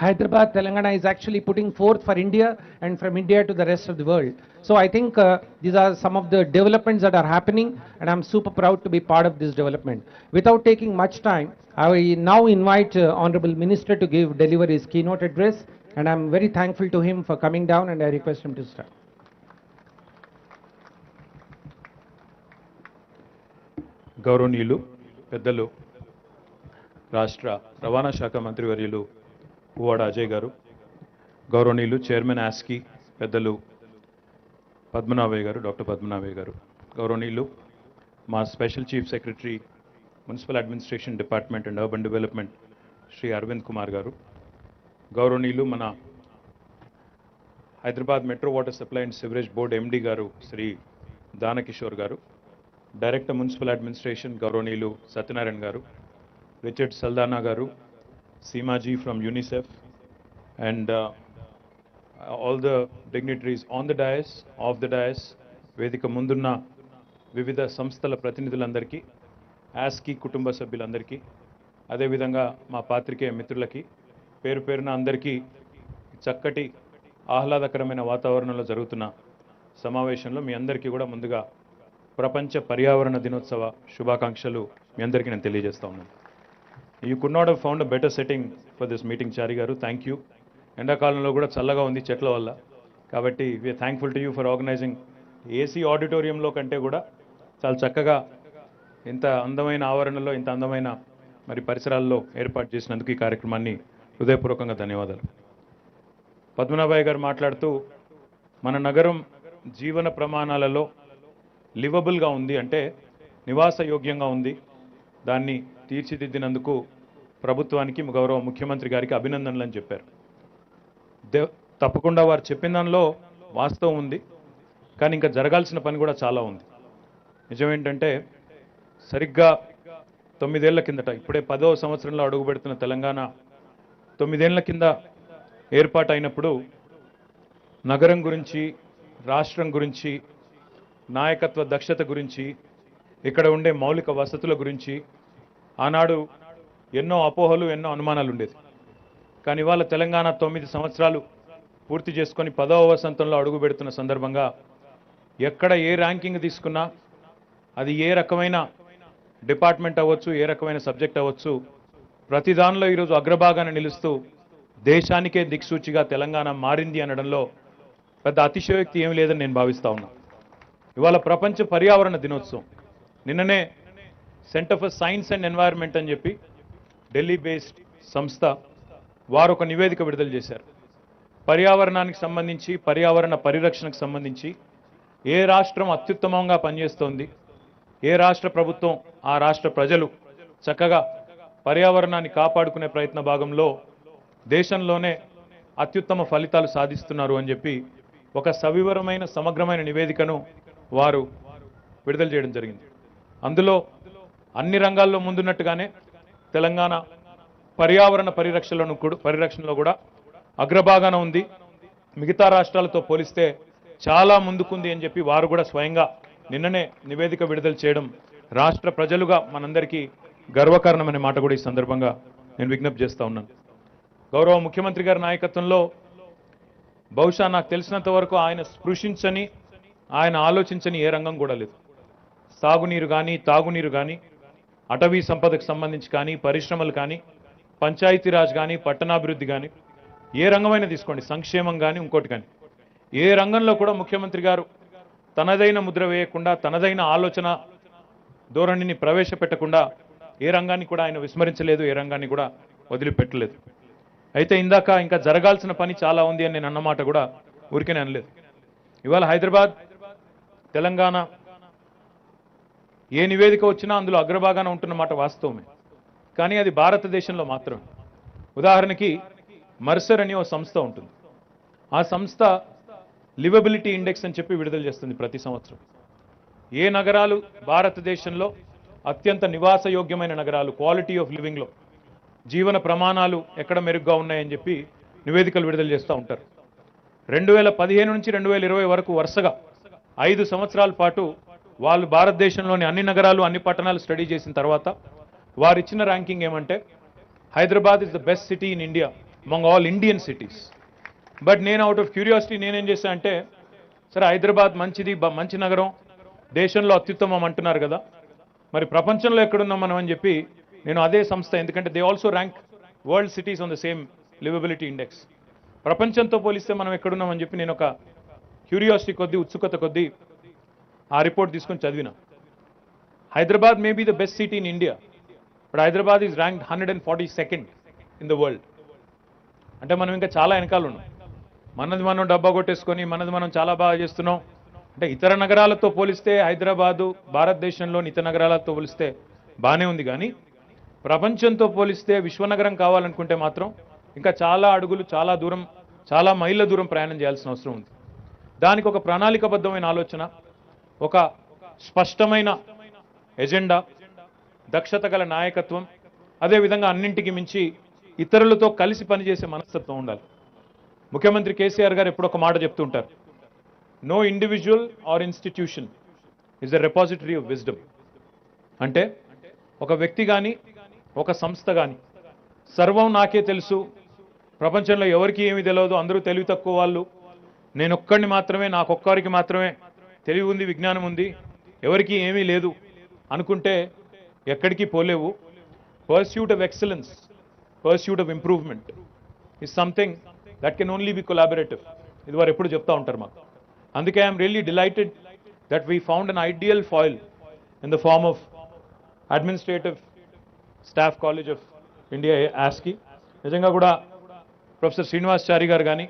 Hyderabad, Telangana is actually putting forth for India and from India to the rest of the world. So I think these are some of the developments that are happening, and I'm super proud to be part of this development. Without taking much time, I now invite Honorable Minister to deliver his keynote address, and I'm very thankful to him for coming down, and I request him to start. గౌరవనీయులు పెద్దలు రాష్ట్ర రవాణా శాఖ మంత్రివర్యులు పువ్వాడ అజయ్ గారు, గౌరవనీయులు చైర్మన్ ఆస్కీ పెద్దలు పద్మనాభయ్య గారు, డాక్టర్ పద్మనాభయ్య గారు, గౌరవనీయులు మా special chief secretary municipal administration department and urban development Shri Aravind Kumar garu, గౌరవనీయులు మన Hyderabad metro water supply and sewerage board MD garu Shri Dana Kishore గారు, డైరెక్టర్ మున్సిపల్ అడ్మినిస్ట్రేషన్ గౌరవనీయులు సత్యనారాయణ గారు, Richard Saldanha garu, Seemaji from UNICEF, and all the dignitaries on the dais, of the dais, వేదిక ముందున్న వివిధ సంస్థల ప్రతినిధులందరికీ, ఆస్కీ కుటుంబ సభ్యులందరికీ, అదేవిధంగా మా పాత్రికేయ మిత్రులకి పేరు పేరున అందరికీ చక్కటి ఆహ్లాదకరమైన వాతావరణంలో జరుగుతున్న సమావేశంలో మీ అందరికీ కూడా ముందుగా ప్రపంచ పర్యావరణ దినోత్సవ శుభాకాంక్షలు మీ అందరికీ నేను తెలియజేస్తా ఉన్నాను. You could not have found a better setting for this meeting Chari garu, thank you. ఎండాకాలంలో కూడా చల్లగా ఉంది చెట్ల వల్ల, కాబట్టి we are thankful to you for organising. AC ఆడిటోరియంలో కంటే కూడా చాలా చక్కగా ఇంత అందమైన ఆవరణలో ఇంత అందమైన మరి పరిసరాల్లో ఏర్పాటు చేసినందుకు ఈ కార్యక్రమాన్ని హృదయపూర్వకంగా ధన్యవాదాలు. పద్మనాభయ్య గారు మాట్లాడుతూ మన నగరం జీవన ప్రమాణాలలో లివబుల్గా ఉంది, అంటే నివాసయోగ్యంగా ఉంది, దాన్ని తీర్చిదిద్దినందుకు ప్రభుత్వానికి గౌరవ ముఖ్యమంత్రి గారికి అభినందనలు అని చెప్పారు. తప్పకుండా వారు చెప్పిన దానిలో వాస్తవం ఉంది, కానీ ఇంకా జరగాల్సిన పని కూడా చాలా ఉంది. నిజమేంటంటే సరిగ్గా 9 ఏళ్ల కిందట, ఇప్పుడే 10వ సంవత్సరంలో అడుగుపెడుతున్న తెలంగాణ 9 ఏళ్ల కింద ఏర్పాటైనప్పుడు నగరం గురించి, రాష్ట్రం గురించి, నాయకత్వ దక్షత గురించి, ఇక్కడ ఉండే మౌలిక వసతుల గురించి ఆనాడు ఎన్నో అపోహలు, ఎన్నో అనుమానాలు ఉండేది. కానీ ఇవాళ తెలంగాణ 9 సంవత్సరాలు పూర్తి చేసుకొని 10వ వసంతంలో అడుగు పెడుతున్న సందర్భంగా ఎక్కడ ఏ ర్యాంకింగ్ తీసుకున్నా, అది ఏ రకమైన డిపార్ట్మెంట్ అవ్వచ్చు, ఏ రకమైన సబ్జెక్ట్ అవ్వచ్చు, ప్రతి దానిలో ఈరోజు అగ్రభాగాన నిలుస్తూ దేశానికే దిక్సూచిగా తెలంగాణ మారింది అనడంలో పెద్ద అతిశయోక్తి ఏమీ లేదని నేను భావిస్తా ఉన్నా. ఇవాళ ప్రపంచ పర్యావరణ దినోత్సవం. నిన్ననే centre for science and environment అని చెప్పి ఢిల్లీ బేస్డ్ సంస్థ వారు ఒక నివేదిక విడుదల చేశారు. పర్యావరణానికి సంబంధించి, పర్యావరణ పరిరక్షణకు సంబంధించి ఏ రాష్ట్రం అత్యుత్తమంగా పనిచేస్తోంది, ఏ రాష్ట్ర ప్రభుత్వం ఆ రాష్ట్ర ప్రజలు చక్కగా పర్యావరణాన్ని కాపాడుకునే ప్రయత్న భాగంలో దేశంలోనే అత్యుత్తమ ఫలితాలు సాధిస్తున్నారు అని చెప్పి ఒక సవివరమైన సమగ్రమైన నివేదికను వారు విడుదల చేయడం జరిగింది. అందులో అన్ని రంగాల్లో ముందున్నట్టుగానే తెలంగాణ పర్యావరణ పరిరక్షణలో కూడా అగ్రభాగాన ఉంది. మిగతా రాష్ట్రాలతో పోలిస్తే చాలా ముందుకుంది అని చెప్పి వారు కూడా స్వయంగా నిన్ననే నివేదిక విడుదల చేయడం రాష్ట్ర ప్రజలుగా మనందరికీ గర్వకారణమనే మాట కూడా ఈ సందర్భంగా నేను విజ్ఞప్తి చేస్తా ఉన్నాను. గౌరవ ముఖ్యమంత్రి గారి నాయకత్వంలో బహుశా నాకు తెలిసినంత వరకు ఆయన స్పృశించని, ఆయన ఆలోచించని ఏ రంగం కూడా లేదు. సాగునీరు కానీ, తాగునీరు కానీ, అటవీ సంపదకు సంబంధించి కానీ, పరిశ్రమలు కానీ, పంచాయతీరాజ్ కానీ, పట్టణాభివృద్ధి కానీ, ఏ రంగమైనా తీసుకోండి, సంక్షేమం కానీ ఇంకోటి కానీ, ఏ రంగంలో కూడా ముఖ్యమంత్రి గారు తనదైన ముద్ర వేయకుండా, తనదైన ఆలోచన ధోరణిని ప్రవేశపెట్టకుండా ఏ రంగాన్ని కూడా ఆయన విస్మరించలేదు, ఏ రంగాన్ని కూడా వదిలిపెట్టలేదు. అయితే ఇందాక ఇంకా జరగాల్సిన పని చాలా ఉంది అని నేను అన్నమాట కూడా ఊరికనే అనలేదు. ఇవాళ హైదరాబాద్, తెలంగాణ ఏ నివేదిక వచ్చినా అందులో అగ్రభాగాన ఉంటున్నమాట వాస్తవమే. కానీ అది భారతదేశంలో మాత్రమే. ఉదాహరణకి మర్సర్ అని ఓ సంస్థ ఉంటుంది. ఆ సంస్థ లివబిలిటీ ఇండెక్స్ అని చెప్పి విడుదల చేస్తుంది ప్రతి సంవత్సరం. ఏ నగరాలు భారతదేశంలో అత్యంత నివాసయోగ్యమైన నగరాలు, క్వాలిటీ ఆఫ్ లివింగ్లో జీవన ప్రమాణాలు ఎక్కడ మెరుగ్గా ఉన్నాయని చెప్పి నివేదికలు విడుదల చేస్తూ ఉంటారు. 2015 నుంచి 2020 వరకు వరుసగా 5 సంవత్సరాల పాటు వాళ్ళు భారతదేశంలోని అన్ని నగరాలు, అన్ని పట్టణాలు స్టడీ చేసిన తర్వాత వారు ఇచ్చిన ర్యాంకింగ్ ఏమంటే Hyderabad is the best city in India among all Indian cities. But నేను అవుట్ ఆఫ్ క్యూరియాసిటీ నేనేం చేశా అంటే, సరే హైదరాబాద్ మంచిది, మంచి నగరం, దేశంలో అత్యుత్తమం అంటున్నారు కదా, మరి ప్రపంచంలో ఎక్కడున్నాం మనం అని చెప్పి నేను అదే సంస్థ, ఎందుకంటే they also rank world cities on the same liveability index, ప్రపంచంతో పోలిస్తే మనం ఎక్కడున్నామని చెప్పి నేను ఒక క్యూరియాసిటీ కొద్దీ, ఉత్సుకత కొద్దీ ఆ రిపోర్ట్ తీసుకొని చదివిన. Hyderabad may be the best city in India, but Hyderabad is ranked 142nd in the world. అంటే మనం ఇంకా చాలా వెనకాల ఉన్నాం. మనది మనం డబ్బా కొట్టేసుకొని మనది మనం చాలా బాగా చేస్తున్నాం అంటే ఇతర నగరాలతో పోలిస్తే హైదరాబాదు భారతదేశంలోని ఇతర నగరాలతో పోలిస్తే బాగానే ఉంది. కానీ ప్రపంచంతో పోలిస్తే విశ్వనగరం కావాలనుకుంటే మాత్రం ఇంకా చాలా అడుగులు, చాలా దూరం, చాలా మైళ్ళ దూరం ప్రయాణం చేయాల్సిన అవసరం ఉంది. దానికి ఒక ప్రణాళికాబద్ధమైన ఆలోచన, ఒక స్పష్టమైన ఎజెండా, దక్షత గల నాయకత్వం, అదేవిధంగా అన్నింటికి మించి ఇతరులతో కలిసి పనిచేసే మనస్తత్వం ఉండాలి. ముఖ్యమంత్రి కేసీఆర్ గారు ఎప్పుడు ఒక మాట చెప్తుంటారు, no individual or institution is the repository of wisdom. అంటే ఒక వ్యక్తి కానీ, ఒక సంస్థ కానీ సర్వం నాకే తెలుసు, ప్రపంచంలో ఎవరికి ఏమీ తెలియదు, అందరూ తెలివి తక్కువ వాళ్ళు, నేనొక్కడిని మాత్రమే, నాకొక్కరికి మాత్రమే తెలివి ఉంది, విజ్ఞానం ఉంది, ఎవరికి ఏమీ లేదు అనుకుంటే ఎక్కడికి పోలేవు. Pursuit of excellence, pursuit of improvement is something that can only be collaborative. ఇది వారు ఎప్పుడు చెప్తా ఉంటారు మాకు. అందుకే I'm really delighted that we found an ideal foil in the form of administrative staff college of India, ASCI. నిజంగా కూడా ప్రొఫెసర్ శ్రీనివాసాచారి గారు కానీ,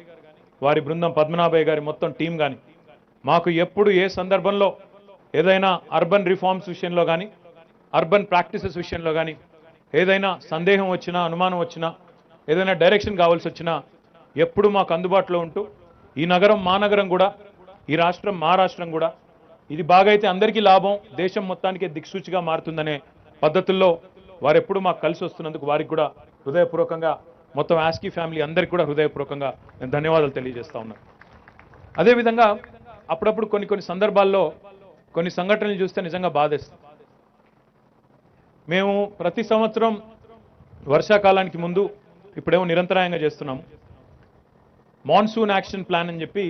వారి బృందం, పద్మనాభయ్య గారి మొత్తం టీం కానీ మాకు ఎప్పుడు ఏ సందర్భంలో ఏదైనా అర్బన్ రిఫార్మ్స్ విషయంలో కానీ, అర్బన్ ప్రాక్టీసెస్ విషయంలో కానీ ఏదైనా సందేహం వచ్చినా, అనుమానం వచ్చినా, ఏదైనా డైరెక్షన్ కావాల్సి వచ్చినా ఎప్పుడు మాకు అందుబాటులో ఉంటూ, ఈ నగరం మా నగరం కూడా, ఈ రాష్ట్రం మా రాష్ట్రం కూడా, ఇది బాగైతే అందరికీ లాభం, దేశం మొత్తానికి దిక్సూచిగా మారుతుందనే పద్ధతుల్లో వారు ఎప్పుడు మాకు కలిసి వస్తున్నందుకు వారికి కూడా హృదయపూర్వకంగా, మొత్తం ఆస్కీ ఫ్యామిలీ అందరికీ కూడా హృదయపూర్వకంగా నేను ధన్యవాదాలు తెలియజేస్తా ఉన్నాను. అదేవిధంగా అప్పుడప్పుడు కొన్ని సందర్భాల్లో కొన్ని సంఘటనలు చూస్తే నిజంగా బాధేస్తుంది. మేము ప్రతి సంవత్సరం వర్షాకాలానికి ముందు, ఇప్పుడేమో నిరంతరాయంగా చేస్తున్నాము, మాన్సూన్ యాక్షన్ ప్లాన్ అని చెప్పి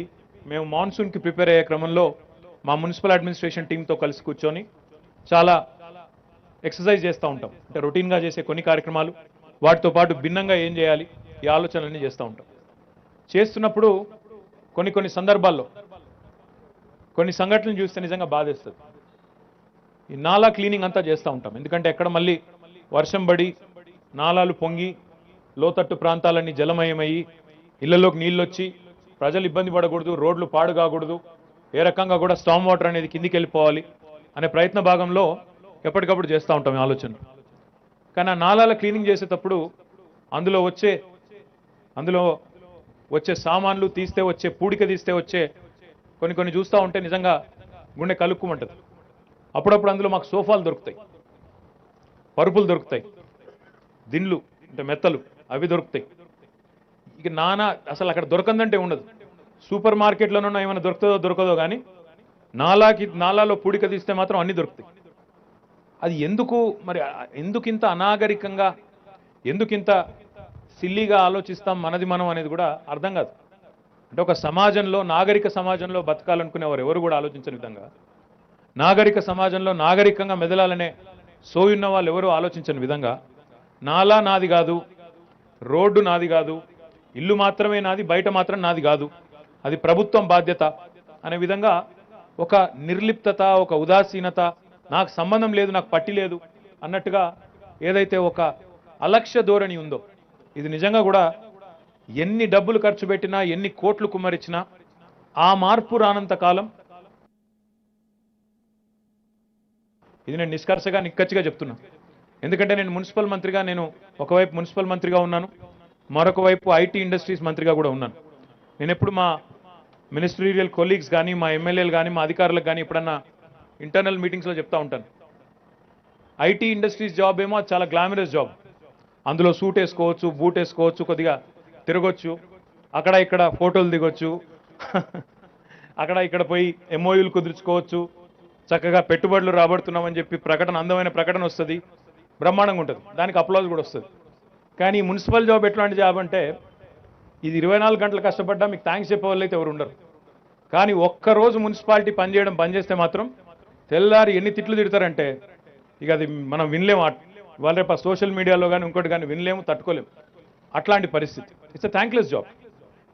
మేము మాన్సూన్కి ప్రిపేర్ అయ్యే క్రమంలో మా మున్సిపల్ అడ్మినిస్ట్రేషన్ టీంతో కలిసి కూర్చొని చాలా ఎక్సర్సైజ్ చేస్తూ ఉంటాం. అంటే రొటీన్గా చేసే కొన్ని కార్యక్రమాలు, వాటితో పాటు భిన్నంగా ఏం చేయాలి, ఈ ఆలోచనలన్నీ చేస్తూ ఉంటాం. చేస్తున్నప్పుడు కొన్ని సందర్భాల్లో కొన్ని సంఘటనలు చూస్తే నిజంగా బాధేస్తుంది. ఈ నాలా క్లీనింగ్ అంతా చేస్తూ ఉంటాం. ఎందుకంటే ఎక్కడ మళ్ళీ వర్షం పడి నాలాలు పొంగి లోతట్టు ప్రాంతాలన్నీ జలమయమయ్యి ఇళ్లలోకి నీళ్ళు వచ్చి ప్రజలు ఇబ్బంది పడకూడదు, రోడ్లు పాడు కాకూడదు, ఏ రకంగా కూడా స్టామ్ వాటర్ అనేది కిందికి వెళ్ళిపోవాలి అనే ప్రయత్న భాగంలో ఎప్పటికప్పుడు చేస్తూ ఉంటాం ఈ ఆలోచన. కానీ ఆ నాలాల క్లీనింగ్ చేసేటప్పుడు అందులో వచ్చే సామాన్లు తీస్తే వచ్చే పూడిక తీస్తే వచ్చే కొన్ని చూస్తూ ఉంటే నిజంగా గుండె కలుక్కుమంటది. అప్పుడప్పుడు అందులో మాకు సోఫాలు దొరుకుతాయి, పరుపులు దొరుకుతాయి, దిండ్లు అంటే మెత్తలు అవి దొరుకుతాయి. ఇక అసలు అక్కడ దొరకందంటే ఉండదు. సూపర్ మార్కెట్లోనన్నా ఏమైనా దొరుకుతుందో దొరకదో కానీ నాలాలో పూడిక తీస్తే మాత్రం అన్నీ దొరుకుతాయి. అది ఎందుకింత అనాగరికంగా, ఎందుకింత సిల్లీగా ఆలోచిస్తాం మనది మనం అనేది కూడా అర్థం కాదు. అంటే ఒక సమాజంలో, నాగరిక సమాజంలో బతకాలనుకునేవారు ఎవరు కూడా ఆలోచించని విధంగా, నాగరిక సమాజంలో నాగరికంగా మెదలాలనే సోయున్న వాళ్ళు ఎవరు ఆలోచించని విధంగా, నాలా నాది కాదు, రోడ్డు నాది కాదు, ఇల్లు మాత్రమే నాది, బయట మాత్రం నాది కాదు, అది ప్రభుత్వం బాధ్యత అనే విధంగా ఒక నిర్లిప్తత, ఒక ఉదాసీనత, నాకు సంబంధం లేదు, నాకు పట్టి లేదు అన్నట్టుగా ఏదైతే ఒక అలక్ష్య ధోరణి ఉందో, ఇది నిజంగా కూడా ఎన్ని డబ్బులు ఖర్చు పెట్టినా, ఎన్ని కోట్లు కుమ్మరించినా ఆ మార్పు రానంత కాలం, ఇది నేను నిష్కర్షగా నిక్కచ్చిగా చెప్తున్నా. ఎందుకంటే నేను మున్సిపల్ మంత్రిగా, నేను ఒకవైపు మున్సిపల్ మంత్రిగా ఉన్నాను, మరొక వైపు ఐటీ ఇండస్ట్రీస్ మంత్రిగా కూడా ఉన్నాను. నేను ఎప్పుడు మా మినిస్ట్రీరియల్ కొలీగ్స్ కానీ, మా ఎమ్మెల్యేలు కానీ, మా అధికారులకు కానీ ఎప్పుడన్నా ఇంటర్నల్ మీటింగ్స్లో చెప్తా ఉంటాను, ఐటీ ఇండస్ట్రీస్ జాబ్ ఏమో అది చాలా గ్లామరస్ జాబ్. అందులో సూట్ వేసుకోవచ్చు, బూట్ వేసుకోవచ్చు, కొద్దిగా తిరగొచ్చు, అక్కడ ఇక్కడ ఫోటోలు దిగొచ్చు, అక్కడ ఇక్కడ పోయి ఎంఓయూలు కుదుర్చుకోవచ్చు, చక్కగా పెట్టుబడులు రాబడుతున్నామని చెప్పి అందమైన ప్రకటన వస్తుంది, బ్రహ్మాండంగా ఉంటుంది, దానికి అప్లాజ్ కూడా వస్తుంది. కానీ మున్సిపల్ జాబ్ ఎట్లాంటి జాబ్ అంటే ఇది 24 గంటలు కష్టపడ్డా మీకు థ్యాంక్స్ చెప్పే వాళ్ళు అయితే ఎవరు ఉండరు. కానీ ఒక్కరోజు మున్సిపాలిటీ పనిచేయడం బంద్ చేస్తే మాత్రం తెల్లారి ఎన్ని తిట్లు తిడతారంటే ఇక అది మనం వినలేము. వాళ్ళ రేపు సోషల్ మీడియాలో కానీ ఇంకోటి కానీ వినలేము, తట్టుకోలేము. అట్లాంటి పరిస్థితి. It's a thankless job.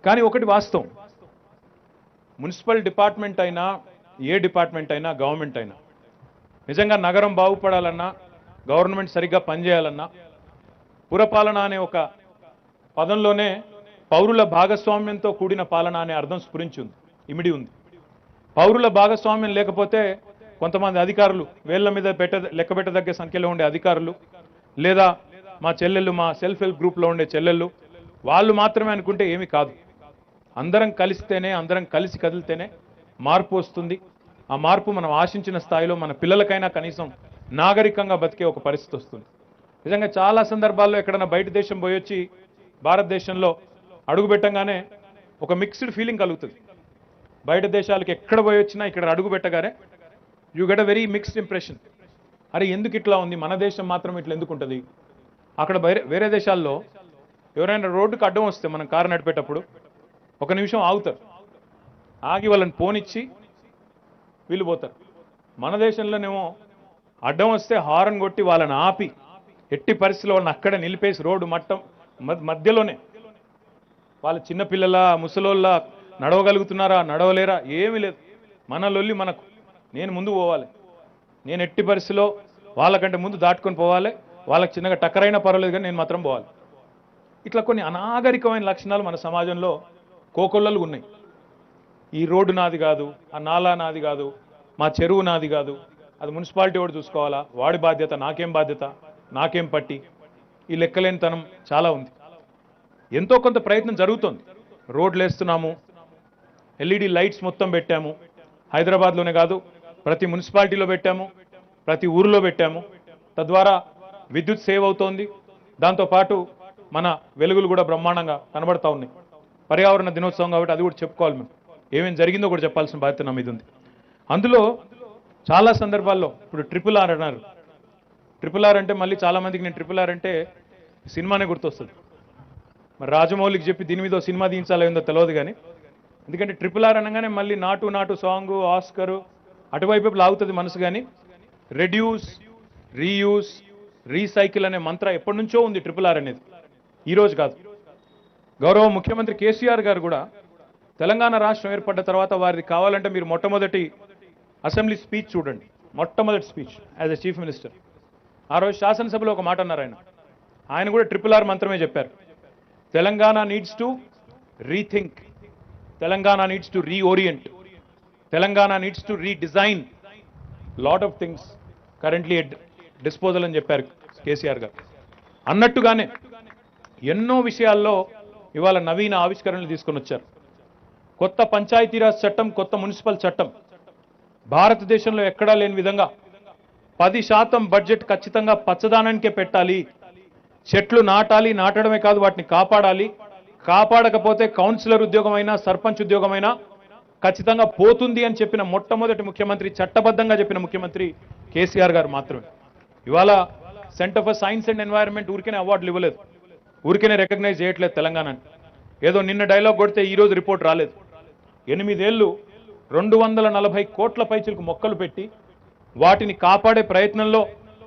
కానీ ఒకటి వాస్తవం, మున్సిపల్ డిపార్ట్మెంట్ అయినా, ఏ డిపార్ట్మెంట్ అయినా, గవర్నమెంట్ అయినా, నిజంగా నగరం బాగుపడాలన్నా, గవర్నమెంట్ సరిగ్గా పనిచేయాలన్నా, పురపాలన అనే ఒక పదంలోనే పౌరుల భాగస్వామ్యంతో కూడిన పాలన అనే అర్థం స్ఫురించి ఇమిడి ఉంది. పౌరుల భాగస్వామ్యం లేకపోతే కొంతమంది అధికారులు, వేళ్ల మీద లెక్క పెట్టదగ్గ సంఖ్యలో ఉండే అధికారులు, లేదా మా చెల్లెళ్ళు, మా సెల్ఫ్ హెల్ప్ గ్రూప్లో ఉండే చెల్లెళ్ళు, వాళ్ళు మాత్రమే అనుకుంటే ఏమీ కాదు. అందరం కలిస్తేనే, అందరం కలిసి కదిలితేనే మార్పు వస్తుంది. ఆ మార్పు మనం ఆశించిన స్థాయిలో మన పిల్లలకైనా కనీసం నాగరికంగా బతికే ఒక పరిస్థితి వస్తుంది. నిజంగా చాలా సందర్భాల్లో ఎక్కడైనా బయట దేశం పోయొచ్చి భారతదేశంలో అడుగు పెట్టంగానే ఒక మిక్స్డ్ ఫీలింగ్ కలుగుతుంది. బయట దేశాలకు ఎక్కడ పోయి వచ్చినా ఇక్కడ అడుగు పెట్టగానే you get a very mixed impression. అరే ఎందుకు ఇట్లా ఉంది, మన దేశం మాత్రం ఇట్లా ఎందుకు ఉంటుంది? అక్కడ వేరే దేశాల్లో ఎవరైనా రోడ్డుకు అడ్డం వస్తే మనం కారు నడిపేటప్పుడు ఒక నిమిషం ఆగుతారు, ఆగి వాళ్ళని పోనిచ్చి వీళ్ళు పోతారు. మన దేశంలోనేమో అడ్డం వస్తే హారన్ కొట్టి వాళ్ళని ఆపి ఎట్టి పరిస్థితుల్లో వాళ్ళని అక్కడ నిలిపేసి రోడ్డు మధ్యలోనే వాళ్ళ చిన్నపిల్లల, ముసలోళ్ళ నడవగలుగుతున్నారా, నడవలేరా ఏమీ లేదు, మన లొల్లి మనకు, నేను ముందు పోవాలి, నేను ఎట్టి పరిస్థితిలో వాళ్ళకంటే ముందు దాటుకొని పోవాలి, వాళ్ళకి చిన్నగా టక్కరైనా పర్వాలేదు కానీ నేను మాత్రం పోవాలి. ఇట్లా కొన్ని అనాగరికమైన లక్షణాలు మన సమాజంలో కోకొల్లలు ఉన్నాయి. ఈ రోడ్డు నాది కాదు, ఆ నాలా నాది కాదు, మా చెరువు నాది కాదు, అది మున్సిపాలిటీ వాడు చూసుకోవాలా, వాడి బాధ్యత, నాకేం బాధ్యత, నాకేం పట్టి, ఈ లెక్కలేనితనం చాలా ఉంది. ఎంతో కొంత ప్రయత్నం జరుగుతుంది. రోడ్లు వేస్తున్నాము, ఎల్ఈడి లైట్స్ మొత్తం పెట్టాము, హైదరాబాద్లోనే కాదు ప్రతి మున్సిపాలిటీలో పెట్టాము, ప్రతి ఊరిలో పెట్టాము. తద్వారా విద్యుత్ సేవ్ అవుతోంది, దాంతోపాటు మన వెలుగులు కూడా బ్రహ్మాండంగా కనబడతా ఉన్నాయి. పర్యావరణ దినోత్సవం కాబట్టి అది కూడా చెప్పుకోవాలి. మేము ఏమేం జరిగిందో కూడా చెప్పాల్సిన బాధ్యత నా మీద ఉంది. అందులో చాలా సందర్భాల్లో ఇప్పుడు ట్రిపుల్ ఆర్ అన్నారు. ట్రిపుల్ ఆర్ అంటే మళ్ళీ చాలామందికి నేను ట్రిపుల్ ఆర్ అంటే సినిమానే గుర్తొస్తుంది. మరి రాజమౌళికి చెప్పి దీని మీద సినిమా తీయించాలేందో తెలియదు కానీ, ఎందుకంటే ట్రిపుల్ ఆర్ అనగానే మళ్ళీ నాటు సాంగ్, ఆస్కరు అటువైపు లాగుతుంది మనసు. కానీ రెడ్యూస్, రీయూస్, రీసైకిల్ అనే మంత్ర ఎప్పటి నుంచో ఉంది. ట్రిపుల్ ఆర్ అనేది ఈరోజు కాదు. గౌరవ ముఖ్యమంత్రి కేసీఆర్ గారు కూడా తెలంగాణ రాష్ట్రం ఏర్పడ్డ తర్వాత వారిది కావాలంటే మీరు మొట్టమొదటి అసెంబ్లీ స్పీచ్ చూడండి, మొట్టమొదటి speech as a chief minister. ఆ రోజు శాసనసభలో ఒక మాట అన్నారు ఆయన కూడా ట్రిపుల్ ఆర్ మంత్రమే చెప్పారు. Telangana needs to rethink, Telangana needs to reorient, Telangana needs to redesign lot of things currently at disposal అని చెప్పారు కేసీఆర్ గారు. అన్నట్టుగానే ఎన్నో విషయాల్లో ఇవాళ నవీన ఆవిష్కరణలు తీసుకొని వచ్చారు. కొత్త పంచాయతీరాజ్ చట్టం, కొత్త మున్సిపల్ చట్టం, భారతదేశంలో ఎక్కడా లేని విధంగా 10% బడ్జెట్ ఖచ్చితంగా పచ్చదనానికే పెట్టాలి, చెట్లు నాటాలి, నాటడమే కాదు వాటిని కాపాడాలి, కాపాడకపోతే కౌన్సిలర్ ఉద్యోగమైనా సర్పంచ్ ఉద్యోగమైనా ఖచ్చితంగా పోతుంది అని చెప్పిన మొట్టమొదటి ముఖ్యమంత్రి, చట్టబద్ధంగా చెప్పిన ముఖ్యమంత్రి కేసీఆర్ గారు మాత్రమే. ఇవాళ centre for science and environment ఊరికేనే అవార్డులు ఇవ్వలేదు, ఊరికేనే రికగ్నైజ్ చేయట్లేదు తెలంగాణని. ఏదో నిన్న డైలాగ్ కొడితే ఈరోజు రిపోర్ట్ రాలేదు. 8 ఏళ్ళు 240 కోట్ల పైచిలకు మొక్కలు పెట్టి వాటిని కాపాడే ప్రయత్నంలో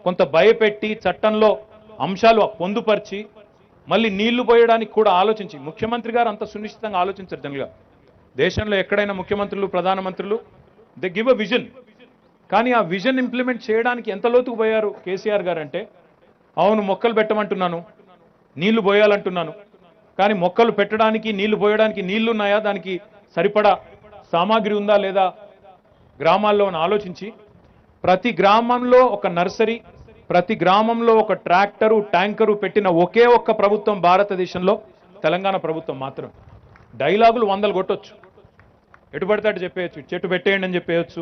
కొంత భయపెట్టి చట్టంలో అంశాలు పొందుపరిచి మళ్ళీ నీళ్లు పోయడానికి కూడా ఆలోచించి, ముఖ్యమంత్రి గారు అంత సునిశ్చితంగా ఆలోచించారు. జనరల్గా దేశంలో ఎక్కడైనా ముఖ్యమంత్రులు, ప్రధానమంత్రులు దే గివ్ అ విజన్, కానీ ఆ విజన్ ఇంప్లిమెంట్ చేయడానికి ఎంత లోతుకు పోయారు కేసీఆర్ గారు అంటే, అవును మొక్కలు పెట్టమంటున్నాను, నీళ్లు పోయాలంటున్నాను, కానీ మొక్కలు పెట్టడానికి నీళ్లు పోయడానికి నీళ్లున్నాయా, దానికి సరిపడా సామాగ్రి ఉందా లేదా గ్రామాల్లో అని ఆలోచించి ప్రతి గ్రామంలో ఒక నర్సరీ, ప్రతి గ్రామంలో ఒక ట్రాక్టరు, ట్యాంకరు పెట్టిన ఒకే ఒక్క ప్రభుత్వం భారతదేశంలో తెలంగాణ ప్రభుత్వం మాత్రం. డైలాగులు 100 కొట్టొచ్చు, ఎటు పడితే అటు చెప్పేయచ్చు, చెట్టు పెట్టేయండి అని చెప్పేయచ్చు,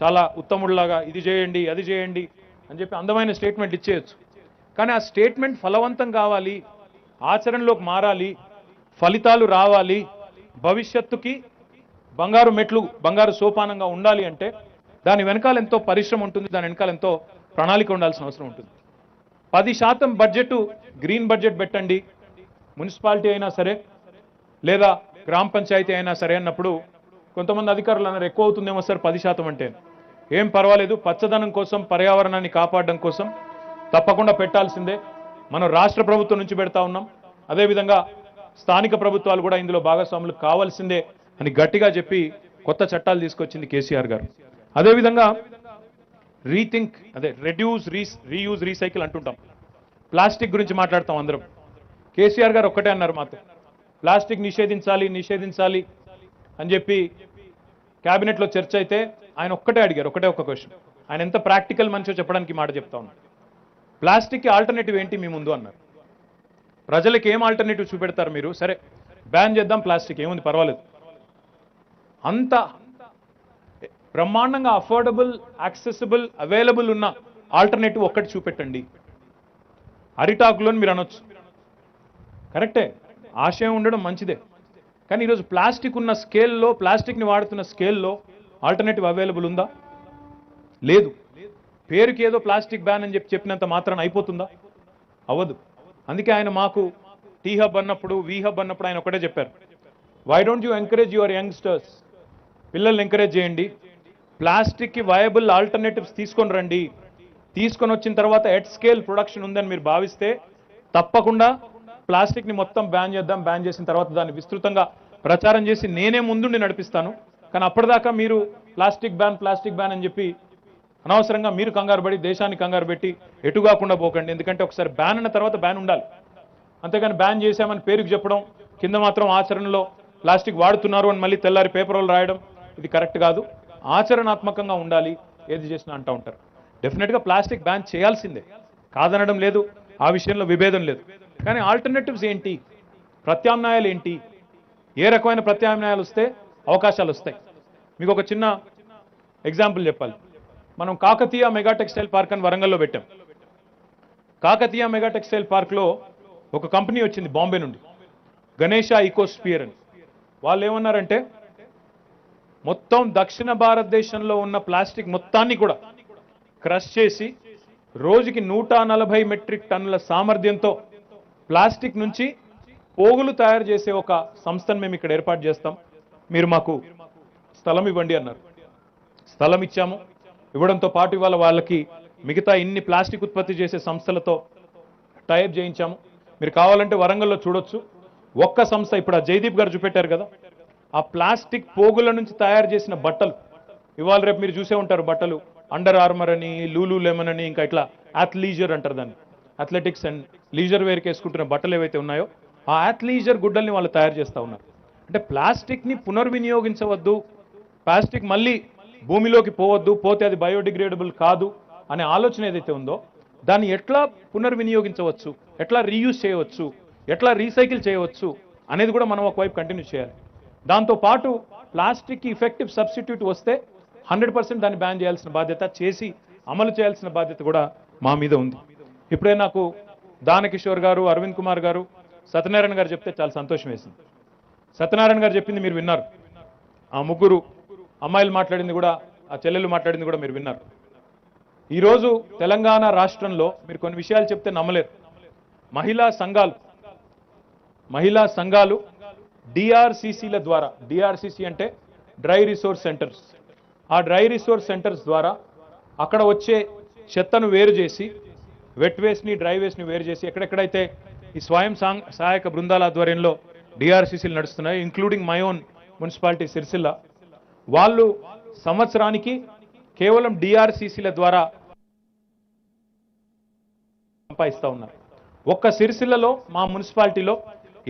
చాలా ఉత్తముడిలాగా ఇది చేయండి అది చేయండి అని చెప్పి అందమైన స్టేట్మెంట్ ఇచ్చేయచ్చు. కానీ ఆ స్టేట్మెంట్ ఫలవంతం కావాలి, ఆచరణలోకి మారాలి, ఫలితాలు రావాలి, భవిష్యత్తుకి బంగారు మెట్లు, బంగారు సోపానంగా ఉండాలి అంటే దాని వెనకాల ఎంతో పరిశ్రమ ఉంటుంది, దాని వెనకాల ఎంతో ప్రణాళిక ఉండాల్సిన అవసరం ఉంటుంది. 10% బడ్జెట్ గ్రీన్ బడ్జెట్ పెట్టండి, మున్సిపాలిటీ అయినా సరే లేదా గ్రామ పంచాయతీ అయినా సరే అన్నప్పుడు కొంతమంది అధికారులు అన్నారు ఎక్కువ అవుతుందేమో సార్ 10% అంటే. ఏం పర్వాలేదు, పచ్చదనం కోసం, పర్యావరణాన్ని కాపాడడం కోసం తప్పకుండా పెట్టాల్సిందే. మనం రాష్ట్ర ప్రభుత్వం నుంచి పెడతా ఉన్నాం, అదేవిధంగా స్థానిక ప్రభుత్వాలు కూడా ఇందులో భాగస్వాములు కావాల్సిందే అని గట్టిగా చెప్పి కొత్త చట్టాలు తీసుకొచ్చింది కేసీఆర్ గారు. అదేవిధంగా రీథింక్, అదే రెడ్యూస్, రీయూజ్, రీసైకిల్ అంటుంటాం. ప్లాస్టిక్ గురించి మాట్లాడతాం అందరం. కేసీఆర్ గారు ఒక్కటే అన్నారు మాతో, ప్లాస్టిక్ నిషేధించాలి నిషేధించాలి అని చెప్పి క్యాబినెట్లో చర్చ అయితే ఆయన ఒక్కటే అడిగారు, ఒకటే ఒక్క క్వశ్చన్. ఆయన ఎంత ప్రాక్టికల్ మనిషో చెప్పడానికి మాట చెప్తా ఉన్నారు. ప్లాస్టిక్కి ఆల్టర్నేటివ్ ఏంటి మీ ముందు అన్నారు. ప్రజలకు ఏం ఆల్టర్నేటివ్ చూపెడతారు మీరు? సరే బ్యాన్ చేద్దాం ప్లాస్టిక్, ఏముంది పర్వాలేదు. అంత బ్రహ్మాండంగా అఫోర్డబుల్, యాక్సెసిబుల్, అవైలబుల్ ఉన్న ఆల్టర్నేటివ్ ఒక్కటి చూపెట్టండి. అరిటాకులోని మీరు అనొచ్చు, కరెక్టే, ఆశయం ఉండడం మంచిదే. కానీ ఈరోజు ప్లాస్టిక్ ఉన్న స్కేల్లో, ప్లాస్టిక్ని వాడుతున్న స్కేల్లో ఆల్టర్నేటివ్ అవైలబుల్ ఉందా? లేదు. పేరుకి ఏదో ప్లాస్టిక్ బ్యాన్ అని చెప్పినంత మాత్రాన అయిపోతుందా? అవ్వదు. అందుకే ఆయన మాకు టీ హబ్ అన్నప్పుడు, వి హబ్ అన్నప్పుడు ఆయన ఒకటే చెప్పారు, why don't you encourage your youngsters, పిల్లల్ని ఎంకరేజ్ చేయండి, ప్లాస్టిక్కి వయబుల్ ఆల్టర్నేటివ్స్ తీసుకొని రండి, తీసుకొని వచ్చిన తర్వాత ఎట్ స్కేల్ ప్రొడక్షన్ ఉందని మీరు భావిస్తే తప్పకుండా ప్లాస్టిక్ని మొత్తం బ్యాన్ చేద్దాం, బ్యాన్ చేసిన తర్వాత దాన్ని విస్తృతంగా ప్రచారం చేసి నేనే ముందుండి నడిపిస్తాను. కానీ అప్పటిదాకా మీరు ప్లాస్టిక్ బ్యాన్ అని చెప్పి అనవసరంగా మీరు కంగారు పడి దేశాన్ని కంగారు పెట్టి ఎటు కాకుండా పోకండి. ఎందుకంటే ఒకసారి బ్యాన్ అన్న తర్వాత బ్యాన్ ఉండాలి, అంతేగాని బ్యాన్ చేశామని పేరుకి చెప్పడం, కింద మాత్రం ఆచరణలో ప్లాస్టిక్ వాడుతున్నారు అని మళ్ళీ తెల్లారి పేపర్లు రాయడం, ఇది కరెక్ట్ కాదు. ఆచరణాత్మకంగా ఉండాలి ఏది చేసినా అంటూ ఉంటారు. డెఫినెట్గా ప్లాస్టిక్ బ్యాన్ చేయాల్సిందే, కాదనడం లేదు, ఆ విషయంలో విభేదం లేదు. కానీ ఆల్టర్నేటివ్స్ ఏంటి, ప్రత్యామ్నాయాలు ఏంటి, ఏ రకమైన ప్రత్యామ్నాయాలు వస్తే అవకాశాలు వస్తాయి? మీకు ఒక చిన్న ఎగ్జాంపుల్ చెప్పాలి. మనం కాకతీయ మెగా టెక్స్టైల్ పార్క్ అని వరంగల్లో పెట్టాం. కాకతీయ మెగా టెక్స్టైల్ పార్క్లో ఒక కంపెనీ వచ్చింది బాంబే నుండి, గణేష ఈకోస్పియర్ అని. వాళ్ళు ఏమన్నారంటే మొత్తం దక్షిణ భారతదేశంలో ఉన్న ప్లాస్టిక్ మొత్తాన్ని కూడా క్రష్ చేసి రోజుకి 140 మెట్రిక్ టన్నుల సామర్థ్యంతో ప్లాస్టిక్ నుంచి పోగులు తయారు చేసే ఒక సంస్థను మేము ఇక్కడ ఏర్పాటు చేస్తాం, మీరు మాకు స్థలం ఇవ్వండి అన్నారు. స్థలం ఇచ్చాము. ఇవ్వడంతో పాటు ఇవాళ వాళ్ళకి మిగతా ఇన్ని ప్లాస్టిక్ ఉత్పత్తి చేసే సంస్థలతో టైప్ చేయించాము. మీరు కావాలంటే వరంగల్లో చూడొచ్చు. ఒక్క సంస్థ, ఇప్పుడు ఆ జయదీప్ గారు చూపెట్టారు కదా, ఆ ప్లాస్టిక్ పోగుల నుంచి తయారు చేసిన బట్టలు ఇవాళ రేపు మీరు చూసే ఉంటారు. బట్టలు అండర్ ఆర్మర్ అని, లూలు లెమన్ అని, ఇంకా ఇట్లా అథ్లీజర్ అంటారు దాన్ని, అథ్లెటిక్స్ అండ్ లీజర్ వేర్కి వేసుకుంటున్న బట్టలు ఏవైతే ఉన్నాయో ఆ అథ్లీజర్ గుడ్డల్ని వాళ్ళు తయారు చేస్తూ ఉన్నారు. అంటే ప్లాస్టిక్ని పునర్వినియోగించవద్దు, ప్లాస్టిక్ మళ్ళీ భూమిలోకి పోవద్దు, పోతే అది బయోడిగ్రేడబుల్ కాదు అనే ఆలోచన ఏదైతే ఉందో దాన్ని ఎట్లా పునర్వినియోగించవచ్చు, ఎట్లా రీయూజ్ చేయవచ్చు, ఎట్లా రీసైకిల్ చేయవచ్చు అనేది కూడా మనం ఒకవైపు కంటిన్యూ చేయాలి. దాంతోపాటు ప్లాస్టిక్కి ఇఫెక్టివ్ సబ్స్టిట్యూట్ వస్తే 100% దాన్ని బ్యాన్ చేయాల్సిన బాధ్యత, చేసి అమలు చేయాల్సిన బాధ్యత కూడా మా మీద ఉంది. ఇప్పుడే నాకు దానకిషోర్ గారు, అరవింద్ కుమార్ గారు, సత్యనారాయణ గారు చెప్తే చాలా సంతోషం వేసింది. సత్యనారాయణ గారు చెప్పింది మీరు విన్నారు, ఆ ముగ్గురు అమ్మాయిలు మాట్లాడింది కూడా, ఆ చెల్లెలు మాట్లాడింది కూడా మీరు విన్నారు. ఈరోజు తెలంగాణ రాష్ట్రంలో మీరు కొన్ని విషయాలు చెప్తే నమ్మలేరు. మహిళా సంఘాలు డిఆర్సీసీల ద్వారా, డిఆర్సీసీ అంటే డ్రై రిసోర్స్ సెంటర్స్, ఆ డ్రై రిసోర్స్ సెంటర్స్ ద్వారా అక్కడ వచ్చే చెత్తను వేరు చేసి, వెట్ వేస్ట్ని డ్రై వేస్ట్ని వేరు చేసి, ఎక్కడెక్కడైతే ఈ స్వయం సహాయక బృందాల ఆధ్వర్యంలో డిఆర్సీసీలు నడుస్తున్నాయి, including my own municipality Sircilla, వాళ్ళు సంవత్సరానికి కేవలం డిఆర్సీసీల ద్వారా సంపాదిస్తూ ఉన్నారు. ఒక్క సిరిసిల్లలో మా మున్సిపాలిటీలో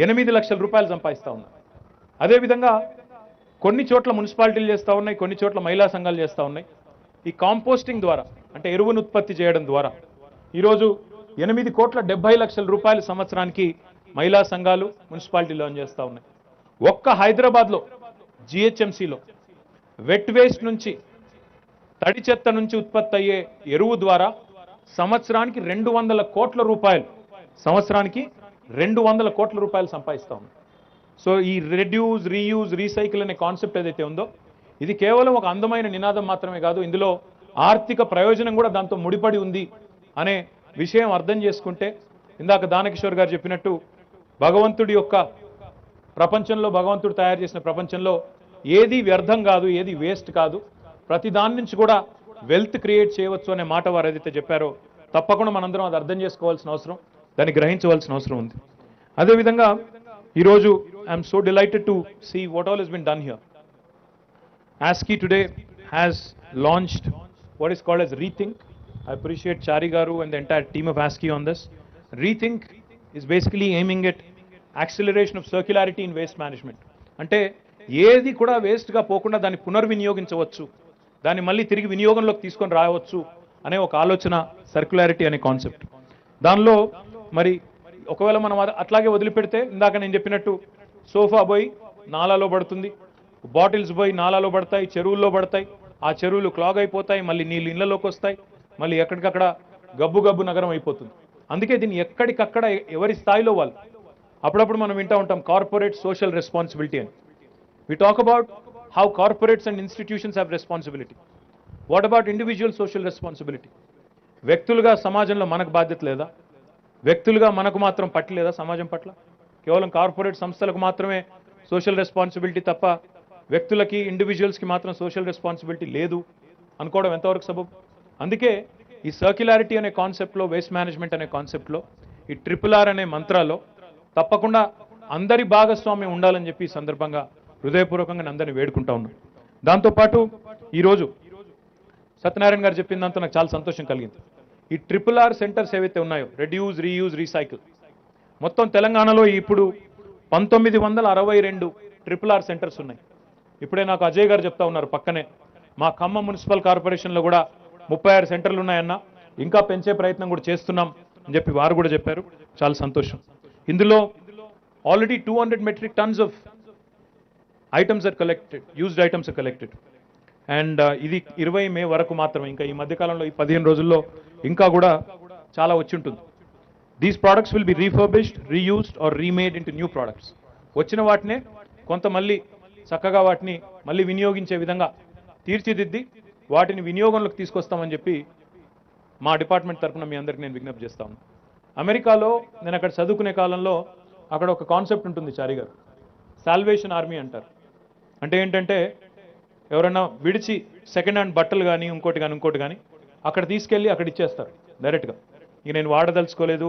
8 లక్షల రూపాయలు సంపాదిస్తూ ఉన్నారు. అదేవిధంగా కొన్ని చోట్ల మున్సిపాలిటీలు చేస్తూ ఉన్నాయి, కొన్ని చోట్ల మహిళా సంఘాలు చేస్తూ ఉన్నాయి. ఈ కాంపోస్టింగ్ ద్వారా, అంటే ఎరువును ఉత్పత్తి చేయడం ద్వారా ఈరోజు 8,70,00,00,000 రూపాయలు సంవత్సరానికి మహిళా సంఘాలు మున్సిపాలిటీలో చేస్తూ ఉన్నాయి. ఒక్క హైదరాబాద్లో జిహెచ్ఎంసీలో వెట్ వేస్ట్ నుంచి, తడి చెత్త నుంచి ఉత్పత్తి అయ్యే ఎరువు ద్వారా సంవత్సరానికి 200 కోట్ల రూపాయలు, సంవత్సరానికి 200 కోట్ల రూపాయలు సంపాదిస్తూ ఉన్నాయి. సో ఈ రెడ్యూస్, రీయూజ్, రీసైకిల్ అనే కాన్సెప్ట్ ఏదైతే ఉందో ఇది కేవలం ఒక అందమైన నినాదం మాత్రమే కాదు, ఇందులో ఆర్థిక ప్రయోజనం కూడా దాంతో ముడిపడి ఉంది అనే విషయం అర్థం చేసుకుంటే, ఇందాక దానకిషోర్ గారు చెప్పినట్టు భగవంతుడి యొక్క ప్రపంచంలో, భగవంతుడు తయారు చేసిన ప్రపంచంలో ఏది వ్యర్థం కాదు, ఏది వేస్ట్ కాదు, ప్రతి దాని నుంచి కూడా వెల్త్ క్రియేట్ చేయవచ్చు అనే మాట వారు ఏదైతే చెప్పారో తప్పకుండా మనందరం అది అర్థం చేసుకోవాల్సిన అవసరం, దాన్ని గ్రహించవలసిన అవసరం ఉంది. అదేవిధంగా ఈరోజు I'm so delighted to see what all has been done here. ASCII today has launched what is called as Rethink. I appreciate Chari Garu and the entire team of ASCII on this. Rethink is basically aiming at acceleration of circularity in waste management. అంటే ఏది కూడా వేస్ట్గా పోకుండా దాన్ని పునర్వినియోగించవచ్చు, దాన్ని మళ్ళీ తిరిగి వినియోగంలోకి తీసుకొని రావచ్చు అనే ఒక ఆలోచన, సర్క్యులారిటీ అనే కాన్సెప్ట్. దానిలో మరి ఒకవేళ మనం అట్లాగే వదిలిపెడితే, ఇందాక నేను చెప్పినట్టు సోఫా పోయి నాలాలో పడుతుంది, బాటిల్స్ పోయి నాలాలో పడతాయి, చెరువుల్లో పడతాయి, ఆ చెరువులు క్లాగ్ అయిపోతాయి, మళ్ళీ నీళ్ళు ఇళ్లలోకి వస్తాయి, మళ్ళీ ఎక్కడికక్కడ గబ్బు నగరం అయిపోతుంది. అందుకే దీన్ని ఎక్కడికక్కడ ఎవరి స్థాయిలో వాళ్ళు, అప్పుడప్పుడు మనం వింటూ ఉంటాం కార్పొరేట్ సోషల్ రెస్పాన్సిబిలిటీ అని. We talk about how corporates and institutions have responsibility. What about individual social responsibility? వ్యక్తులుగా సమాజంలో మనకు బాధ్యత లేదా? వ్యక్తులుగా మనకు మాత్రం పట్టు లేదా సమాజం పట్ల? కేవలం కార్పొరేట్ సంస్థలకు మాత్రమే సోషల్ రెస్పాన్సిబిలిటీ తప్ప వ్యక్తులకి, ఇండివిజువల్స్కి మాత్రం సోషల్ రెస్పాన్సిబిలిటీ లేదు అనుకోవడం ఎంతవరకు సబబు? అందుకే ఈ సర్క్యులారిటీ అనే కాన్సెప్ట్లో, వేస్ట్ మేనేజ్మెంట్ అనే కాన్సెప్ట్లో, ఈ RRR అనే మంత్రాల్లో తప్పకుండా అందరి భాగస్వామ్యం ఉండాలని చెప్పి ఈ సందర్భంగా హృదయపూర్వకంగా అందరినీ వేడుకుంటా ఉన్నాం. దాంతోపాటు ఈరోజు సత్యనారాయణ గారు చెప్పిన దాంతో నాకు చాలా సంతోషం కలిగింది. ఈ RRR సెంటర్స్ ఏవైతే ఉన్నాయో, రెడ్యూస్, రీయూజ్, రీసైకిల్, మొత్తం తెలంగాణలో ఇప్పుడు 1962 RRR సెంటర్స్ ఉన్నాయి. ఇప్పుడే నాకు అజయ్ గారు చెప్తా ఉన్నారు, పక్కనే మా ఖమ్మం మున్సిపల్ కార్పొరేషన్లో కూడా 36 సెంటర్లు ఉన్నాయన్న, ఇంకా పెంచే ప్రయత్నం కూడా చేస్తున్నాం అని చెప్పి వారు కూడా చెప్పారు. చాలా సంతోషం. ఇందులో already 200 metric tons of items are collected, used items are collected. And ఇది 20 మే వరకు మాత్రమే, ఇంకా ఈ మధ్యకాలంలో ఈ 15 రోజుల్లో ఇంకా కూడా చాలా వచ్చి ఉంటుంది. These products will be refurbished, reused or remade into new products. వచ్చిన వాటినే కొంత మళ్ళీ చక్కగా వాటిని మళ్ళీ వినియోగించే విధంగా తీర్చిదిద్ది వాటిని వినియోగంలోకి తీసుకొస్తామని చెప్పి మా డిపార్ట్మెంట్ తరఫున మీ అందరికీ నేను విజ్ఞప్తి చేస్తాను. అమెరికాలో నేను అక్కడ చదువుకునే కాలంలో అక్కడ ఒక కాన్సెప్ట్ ఉంటుంది చారి గారు, సాల్వేషన్ ఆర్మీ అంటారు. అంటే ఏంటంటే ఎవరైనా విడిచి సెకండ్ హ్యాండ్ బట్టలు కానీ ఇంకోటి కానీ అక్కడ తీసుకెళ్ళి అక్కడ ఇచ్చేస్తారు డైరెక్ట్గా. ఇక నేను వాడదలుచుకోలేదు,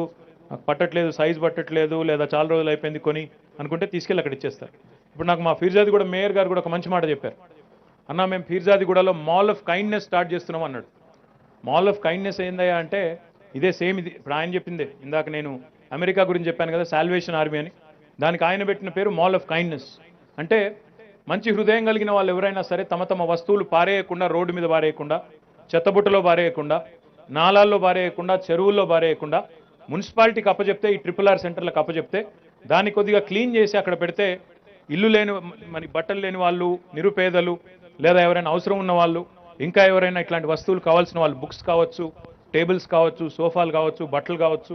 నాకు పట్టట్లేదు, సైజు పట్టట్లేదు, లేదా చాలా రోజులు అయిపోయింది కొని అనుకుంటే తీసుకెళ్ళి అక్కడ ఇచ్చేస్తారు. ఇప్పుడు నాకు మా ఫీర్జాదిగూడ మేయర్ గారు కూడా ఒక మంచి మాట చెప్పారు. అన్న, మేము ఫీర్జాదిగూడలో మాల్ ఆఫ్ కైండ్నెస్ స్టార్ట్ చేస్తున్నాం అన్నాడు. మాల్ ఆఫ్ కైండ్నెస్ ఏందయ్యా అంటే ఇదే సేమ్, ఇది ఇప్పుడు ఆయన చెప్పిందే. ఇందాక నేను అమెరికా గురించి చెప్పాను కదా, సాల్వేషన్ ఆర్మీ అని, దానికి ఆయన పెట్టిన పేరు మాల్ ఆఫ్ కైండ్నెస్. అంటే మంచి హృదయం కలిగిన వాళ్ళు ఎవరైనా సరే తమ తమ వస్తువులు పారేయకుండా, రోడ్డు మీద పారేయకుండా, చెత్తబుట్టలో పారేయకుండా, నాలాల్లో పారేయకుండా, చెరువుల్లో పారేయకుండా మున్సిపాలిటీకి అప్పచెప్తే, ఈ RRR సెంటర్లకు అప్పచెప్తే దాన్ని కొద్దిగా క్లీన్ చేసి అక్కడ పెడితే ఇల్లు లేని, మరి బట్టలు లేని వాళ్ళు, నిరుపేదలు, లేదా ఎవరైనా అవసరం ఉన్న వాళ్ళు, ఇంకా ఎవరైనా ఇట్లాంటి వస్తువులు కావాల్సిన వాళ్ళు, బుక్స్ కావచ్చు, టేబుల్స్ కావచ్చు, సోఫాలు కావచ్చు, బట్టలు కావచ్చు,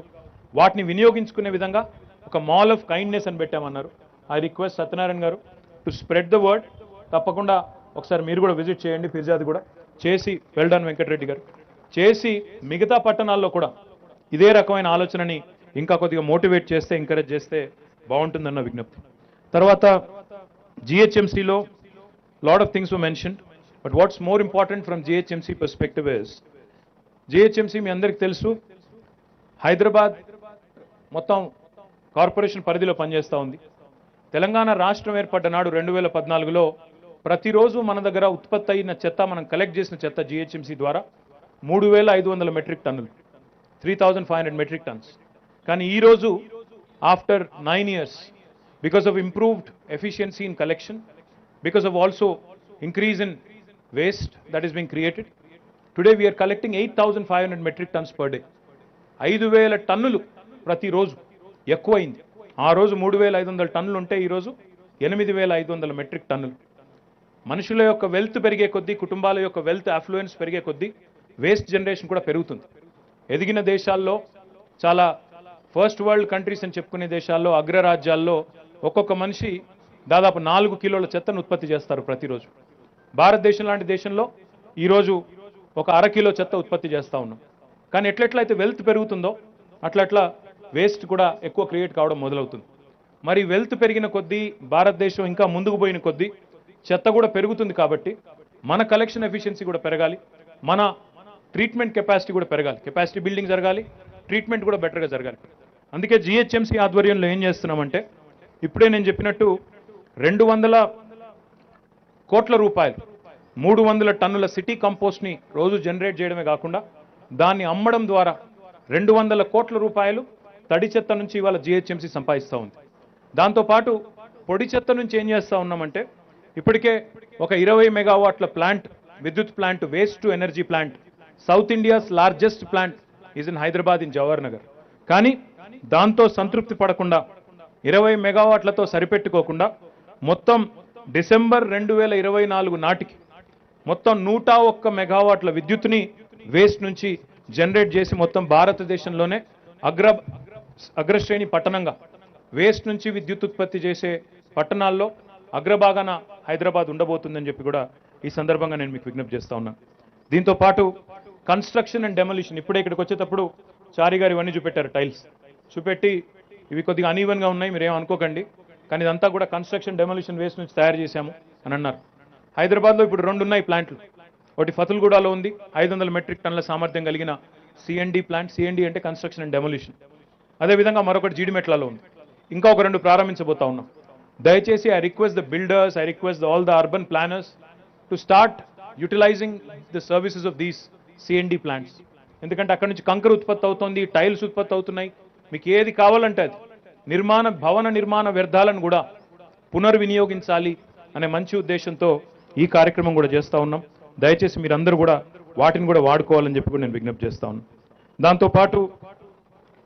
వాటిని వినియోగించుకునే విధంగా ఒక మాల్ ఆఫ్ కైండ్నెస్ అని పెట్టామన్నారు. ఐ రిక్వెస్ట్ సత్యనారాయణ గారు టు స్ప్రెడ్ ద వర్డ్. తప్పకుండా ఒకసారి మీరు కూడా విజిట్ చేయండి, ఫిర్జాది కూడా చేసి, వెల్ డన్ వెంకటరెడ్డి గారు, చేసి మిగతా పట్టణాల్లో కూడా ఇదే రకమైన ఆలోచనని ఇంకా కొద్దిగా మోటివేట్ చేస్తే, ఎంకరేజ్ చేస్తే బాగుంటుందన్న విజ్ఞప్తి. తర్వాత GHMCలో lot of things were mentioned, but what's more important from GHMC perspective is, GHMC మీ అందరికీ తెలుసు హైదరాబాద్ మొత్తం కార్పొరేషన్ పరిధిలో పనిచేస్తూ ఉంది. తెలంగాణ రాష్ట్రం ఏర్పడ్డ నాడు 2014లో ప్రతిరోజు మన దగ్గర ఉత్పత్తి అయిన చెత్త, మనం కలెక్ట్ చేసిన చెత్త GHMC ద్వారా 3500 మెట్రిక్ టన్నులు, 3500 మెట్రిక్ టన్స్. కానీ ఈరోజు after 9 years, because of improved efficiency in collection, because of also increase in waste that is being created, today we are collecting 8500 metric tons per day. 5000 టన్నులు ప్రతిరోజు ఎక్కువైంది. ఆ రోజు 3500 టన్నులు ఉంటే ఈరోజు 8500 మెట్రిక్ టన్నులు. మనుషుల యొక్క వెల్త్ పెరిగే కొద్దీ, కుటుంబాల యొక్క వెల్త్ అఫ్లుయెన్స్ పెరిగే కొద్దీ వేస్ట్ జనరేషన్ కూడా పెరుగుతుంది. ఎదిగిన దేశాల్లో, చాలా ఫస్ట్ వరల్డ్ కంట్రీస్ అని చెప్పుకునే దేశాల్లో, అగ్రరాజ్యాల్లో ఒక్కొక్క మనిషి దాదాపు 4 కిలోల చెత్తను ఉత్పత్తి చేస్తారు ప్రతిరోజు. భారతదేశం లాంటి దేశంలో ఈరోజు ఒక 1/2 కిలో చెత్త ఉత్పత్తి చేస్తూ ఉన్నాం. కానీ ఎట్లెట్లయితే వెల్త్ పెరుగుతుందో అట్లట్లా వేస్ట్ కూడా ఎక్కువ క్రియేట్ కావడం మొదలవుతుంది. మరి వెల్త్ పెరిగిన కొద్దీ, భారతదేశం ఇంకా ముందుకు పోయిన కొద్దీ చెత్త కూడా పెరుగుతుంది. కాబట్టి మన కలెక్షన్ ఎఫిషియన్సీ కూడా పెరగాలి, మన ట్రీట్మెంట్ కెపాసిటీ కూడా పెరగాలి, కెపాసిటీ బిల్డింగ్ జరగాలి, ట్రీట్మెంట్ కూడా బెటర్గా జరగాలి. అందుకే GHMC ఆధ్వర్యంలో ఏం చేస్తున్నామంటే, ఇప్పుడే నేను చెప్పినట్టు 200 కోట్ల రూపాయలు, 300 టన్నుల సిటీ కంపోస్ట్ని రోజు జనరేట్ చేయడమే కాకుండా దాన్ని అమ్మడం ద్వారా 200 కోట్ల రూపాయలు తడి చెత్త నుంచి ఇవాళ GHMC సంపాదిస్తూ ఉంది. దాంతోపాటు పొడి చెత్త నుంచి ఏం చేస్తూ ఉన్నామంటే, ఇప్పటికే ఒక 20 మెగావాట్ల ప్లాంట్, విద్యుత్ plant, waste to energy plant, south India's largest plant is in Hyderabad, in Jawahar Nagar. కానీ దాంతో సంతృప్తి పడకుండా 20 మెగావాట్లతో సరిపెట్టుకోకుండా మొత్తం డిసెంబర్ 2024 నాటికి మొత్తం 101 మెగావాట్ల విద్యుత్ని వేస్ట్ నుంచి జనరేట్ చేసి మొత్తం భారతదేశంలోనే అగ్రశ్రేణి పట్టణంగా వేస్ట్ నుంచి విద్యుత్ ఉత్పత్తి చేసే పట్టణాల్లో అగ్రభాగాన హైదరాబాద్ ఉండబోతుందని చెప్పి కూడా ఈ సందర్భంగా నేను మీకు విజ్ఞప్తి చేస్తా ఉన్నాను. దీంతో పాటు కన్స్ట్రక్షన్ అండ్ డెమోలిషన్, ఇప్పుడే ఇక్కడికి వచ్చేటప్పుడు చారి గారు ఇవన్నీ చూపెట్టారు, టైల్స్ చూపెట్టి, ఇవి కొద్దిగా అన్ఈవెన్గా ఉన్నాయి, మీరేం అనుకోకండి, కానీ ఇదంతా కూడా కన్స్ట్రక్షన్ డెమోలిషన్ వేస్ట్ నుంచి తయారు చేశాము అని అన్నారు. హైదరాబాద్లో ఇప్పుడు 2 ఉన్నాయి ప్లాంట్లు. ఒకటి ఫతుల్గూడలో ఉంది, 500 మెట్రిక్ టన్నుల సామర్థ్యం కలిగిన CND ప్లాంట్. CND అంటే కన్స్ట్రక్షన్ అండ్ డెమోలిషన్. అదేవిధంగా మరొకటి జీడిమెట్లలో ఉంది. ఇంకా ఒక 2 ప్రారంభించబోతా ఉన్నాం. దయచేసి I request the builders, I request all the urban planners to start utilising the services of these CND plants. ఎందుకంటే అక్కడ నుంచి కంకర ఉత్పత్తి అవుతుంది, టైల్స్ ఉత్పత్తి అవుతున్నాయి. మీకు ఏది కావాలంటే అది, భవన నిర్మాణ వ్యర్థాలను కూడా పునర్వినియోగించాలి అనే మంచి ఉద్దేశంతో ఈ కార్యక్రమం కూడా చేస్తూ ఉన్నాం. దయచేసి మీరందరూ కూడా వాటిని కూడా వాడుకోవాలని చెప్పి కూడా నేను విజ్ఞప్తి చేస్తా ఉన్నాను. దాంతోపాటు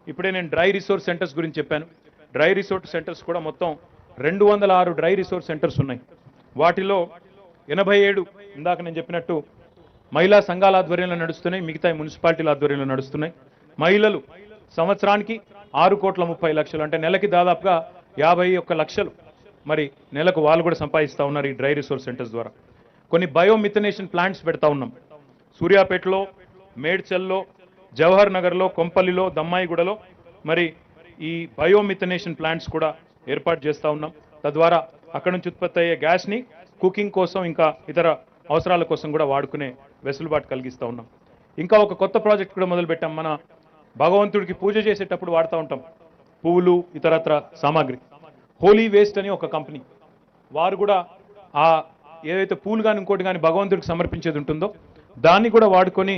ఇప్పుడే నేను డ్రై రిసోర్స్ సెంటర్స్ గురించి చెప్పాను. డ్రై రిసోర్స్ సెంటర్స్ కూడా మొత్తం 206 డ్రై రిసోర్స్ సెంటర్స్ ఉన్నాయి. వాటిలో 87 ఇందాక నేను చెప్పినట్టు మహిళా సంఘాల ఆధ్వర్యంలో నడుస్తున్నాయి, మిగతా మున్సిపాలిటీల ఆధ్వర్యంలో నడుస్తున్నాయి. మహిళలు సంవత్సరానికి 6,30,00,000 అంటే నెలకి దాదాపుగా 51 లక్షలు మరి నెలకు వాళ్ళు కూడా సంపాదిస్తూ ఉన్నారు ఈ డ్రై రిసోర్స్ సెంటర్స్ ద్వారా. కొన్ని బయోమిథనేషన్ ప్లాంట్స్ పెడతా ఉన్నాం. సూర్యాపేటలో, మేడ్చల్లో, జవహర్ నగర్లో, కొంపల్లిలో, దమ్మాయిగూడలో మరి ఈ బయోమిథనేషన్ ప్లాంట్స్ కూడా ఏర్పాటు చేస్తూ ఉన్నాం. తద్వారా అక్కడ నుంచి ఉత్పత్తి అయ్యే గ్యాస్ని కుకింగ్ కోసం, ఇంకా ఇతర అవసరాల కోసం కూడా వాడుకునే వెసులుబాటు కలిగిస్తూ ఉన్నాం. ఇంకా ఒక కొత్త ప్రాజెక్ట్ కూడా మొదలుపెట్టాం. మన భగవంతుడికి పూజ చేసేటప్పుడు వాడుతూ ఉంటాం పువ్వులు, ఇతరత్ర సామాగ్రి. హోలీ వేస్ట్ అని ఒక కంపెనీ, వారు కూడా ఆ ఏదైతే పూలు కానీ ఇంకోటి కానీ భగవంతుడికి సమర్పించేది ఉంటుందో దాన్ని కూడా వాడుకొని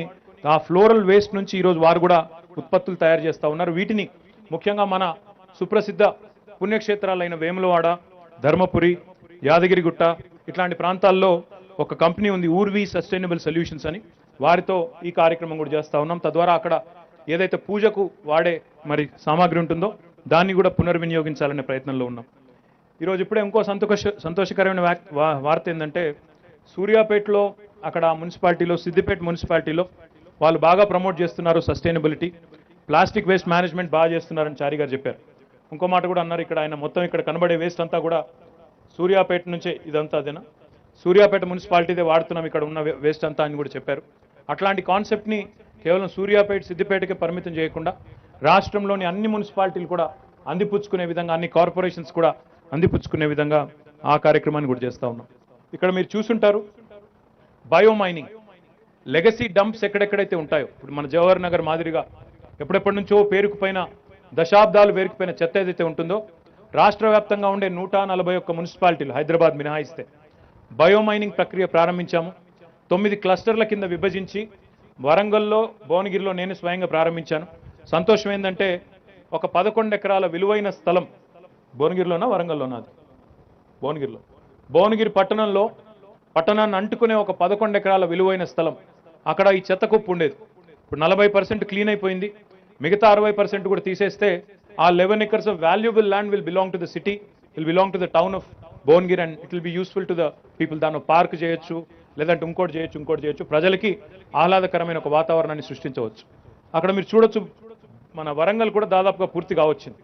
ఆ ఫ్లోరల్ వేస్ట్ నుంచి ఈరోజు వారు కూడా ఉత్పత్తులు తయారు చేస్తూ ఉన్నారు. వీటిని ముఖ్యంగా మన సుప్రసిద్ధ పుణ్యక్షేత్రాలైన వేములవాడ, ధర్మపురి, యాదగిరిగుట్ట, ఇట్లాంటి ప్రాంతాల్లో ఒక కంపెనీ ఉంది ఊర్వీ సస్టైనబుల్ సొల్యూషన్స్ అని, వారితో ఈ కార్యక్రమం కూడా చేస్తూ ఉన్నాం. తద్వారా అక్కడ ఏదైతే పూజకు వాడే మరి సామాగ్రి ఉంటుందో దాన్ని కూడా పునర్వినియోగించాలనే ప్రయత్నంలో ఉన్నాం. ఈరోజు ఇప్పుడే ఇంకో సంతోషకరమైన వార్త ఏంటంటే సూర్యాపేటలో అక్కడ మున్సిపాలిటీలో సిద్దిపేట మున్సిపాలిటీలో వాళ్ళు బాగా ప్రమోట్ చేస్తున్నారు సస్టైనబిలిటీ, ప్లాస్టిక్ వేస్ట్ మేనేజ్మెంట్ బాగా చేస్తున్నారని చారి గారు చెప్పారు. ఇంకో మాట కూడా అన్నారు, ఇక్కడ ఆయన మొత్తం ఇక్కడ కనబడే వేస్ట్ అంతా కూడా సూర్యాపేట నుంచే ఇదంతా అదేనా సూర్యాపేట మున్సిపాలిటీదే వాడుతున్నాం ఇక్కడ ఉన్న వేస్ట్ అంతా అని కూడా చెప్పారు. అట్లాంటి కాన్సెప్ట్ని కేవలం సూర్యాపేట సిద్దిపేటకే పరిమితం చేయకుండా రాష్ట్రంలోని అన్ని మున్సిపాలిటీలు కూడా అందిపుచ్చుకునే విధంగా, అన్ని కార్పొరేషన్స్ కూడా అందిపుచ్చుకునే విధంగా ఆ కార్యక్రమాన్ని కూడా చేస్తూ ఉన్నాం. ఇక్కడ మీరు చూసుంటారు బయోమైనింగ్ లెగసీ డంప్స్ ఎక్కడెక్కడైతే ఉంటాయో, ఇప్పుడు మన జవహర్ నగర్ మాదిరిగా ఎప్పుడెప్పటి నుంచో పేరుకుపోయిన దశాబ్దాలు పేరుకుపోయిన చెత్త ఏదైతే ఉంటుందో రాష్ట్ర వ్యాప్తంగా ఉండే 141 మున్సిపాలిటీలు హైదరాబాద్ మినహాయిస్తే బయోమైనింగ్ ప్రక్రియ ప్రారంభించాము. 9 క్లస్టర్ల కింద విభజించి వరంగల్లో భువనగిరిలో నేను స్వయంగా ప్రారంభించాను. సంతోషం ఏంటంటే ఒక 11 ఎకరాల విలువైన స్థలం భువనగిరిలోనా వరంగల్లోనా, అది భువనగిరి పట్టణాన్ని అంటుకునే ఒక 11 ఎకరాల విలువైన స్థలం, అక్కడ ఈ చెత్త కుప్పు ఉండేది. ఇప్పుడు 40% క్లీన్ అయిపోయింది. మిగతా 60% కూడా తీసేస్తే ఆ 11 acres of valuable land will belong to the city, will belong to the town of Bhuvanagiri, and it will be useful to the people. దాన్ని పార్క్ చేయొచ్చు, లేదంటే ఇంకోటి చేయొచ్చు, ప్రజలకి ఆహ్లాదకరమైన ఒక వాతావరణాన్ని సృష్టించవచ్చు. అక్కడ మీరు చూడొచ్చు మన వరంగల్ కూడా దాదాపుగా పూర్తి కావచ్చింది.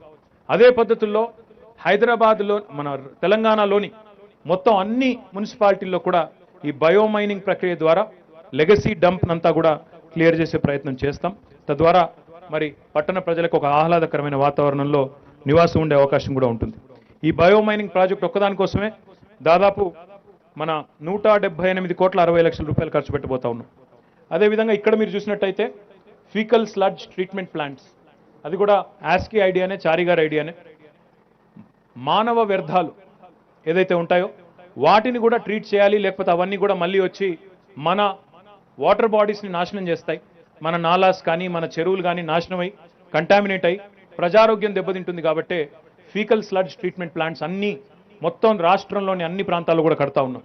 అదే పద్ధతుల్లో హైదరాబాద్లో మన తెలంగాణలోని మొత్తం అన్ని మున్సిపాలిటీల్లో కూడా ఈ బయోమైనింగ్ ప్రక్రియ ద్వారా లెగసీ డంప్ అంతా కూడా క్లియర్ చేసే ప్రయత్నం చేస్తాం. తద్వారా మరి పట్టణ ప్రజలకు ఒక ఆహ్లాదకరమైన వాతావరణంలో నివాసం ఉండే అవకాశం కూడా ఉంటుంది. ఈ బయోమైనింగ్ ప్రాజెక్ట్ ఒక్కదానికోసమే దాదాపు మన 178 కోట్ల 60 లక్షల రూపాయలు ఖర్చు పెట్టబోతా ఉన్నాం. అదేవిధంగా ఇక్కడ మీరు చూసినట్టయితే ఫీకల్ స్లడ్జ్ ట్రీట్మెంట్ ప్లాంట్స్, అది కూడా ఆస్కీ ఐడియానే, చారి గారి ఐడియానే. మానవ వ్యర్థాలు ఏదైతే ఉంటాయో వాటిని కూడా ట్రీట్ చేయాలి, లేకపోతే అవన్నీ కూడా మళ్ళీ వచ్చి మన వాటర్ బాడీస్ని నాశనం చేస్తాయి. మన నాలాస్ కానీ మన చెరువులు కానీ నాశనం అయి కంటామినేట్ అయి ప్రజారోగ్యం దెబ్బతింటుంది. కాబట్టి ఫీకల్ స్లడ్జ్ ట్రీట్మెంట్ ప్లాంట్స్ అన్ని మొత్తం రాష్ట్రంలోని అన్ని ప్రాంతాల్లో కూడా కడతా ఉన్నాం.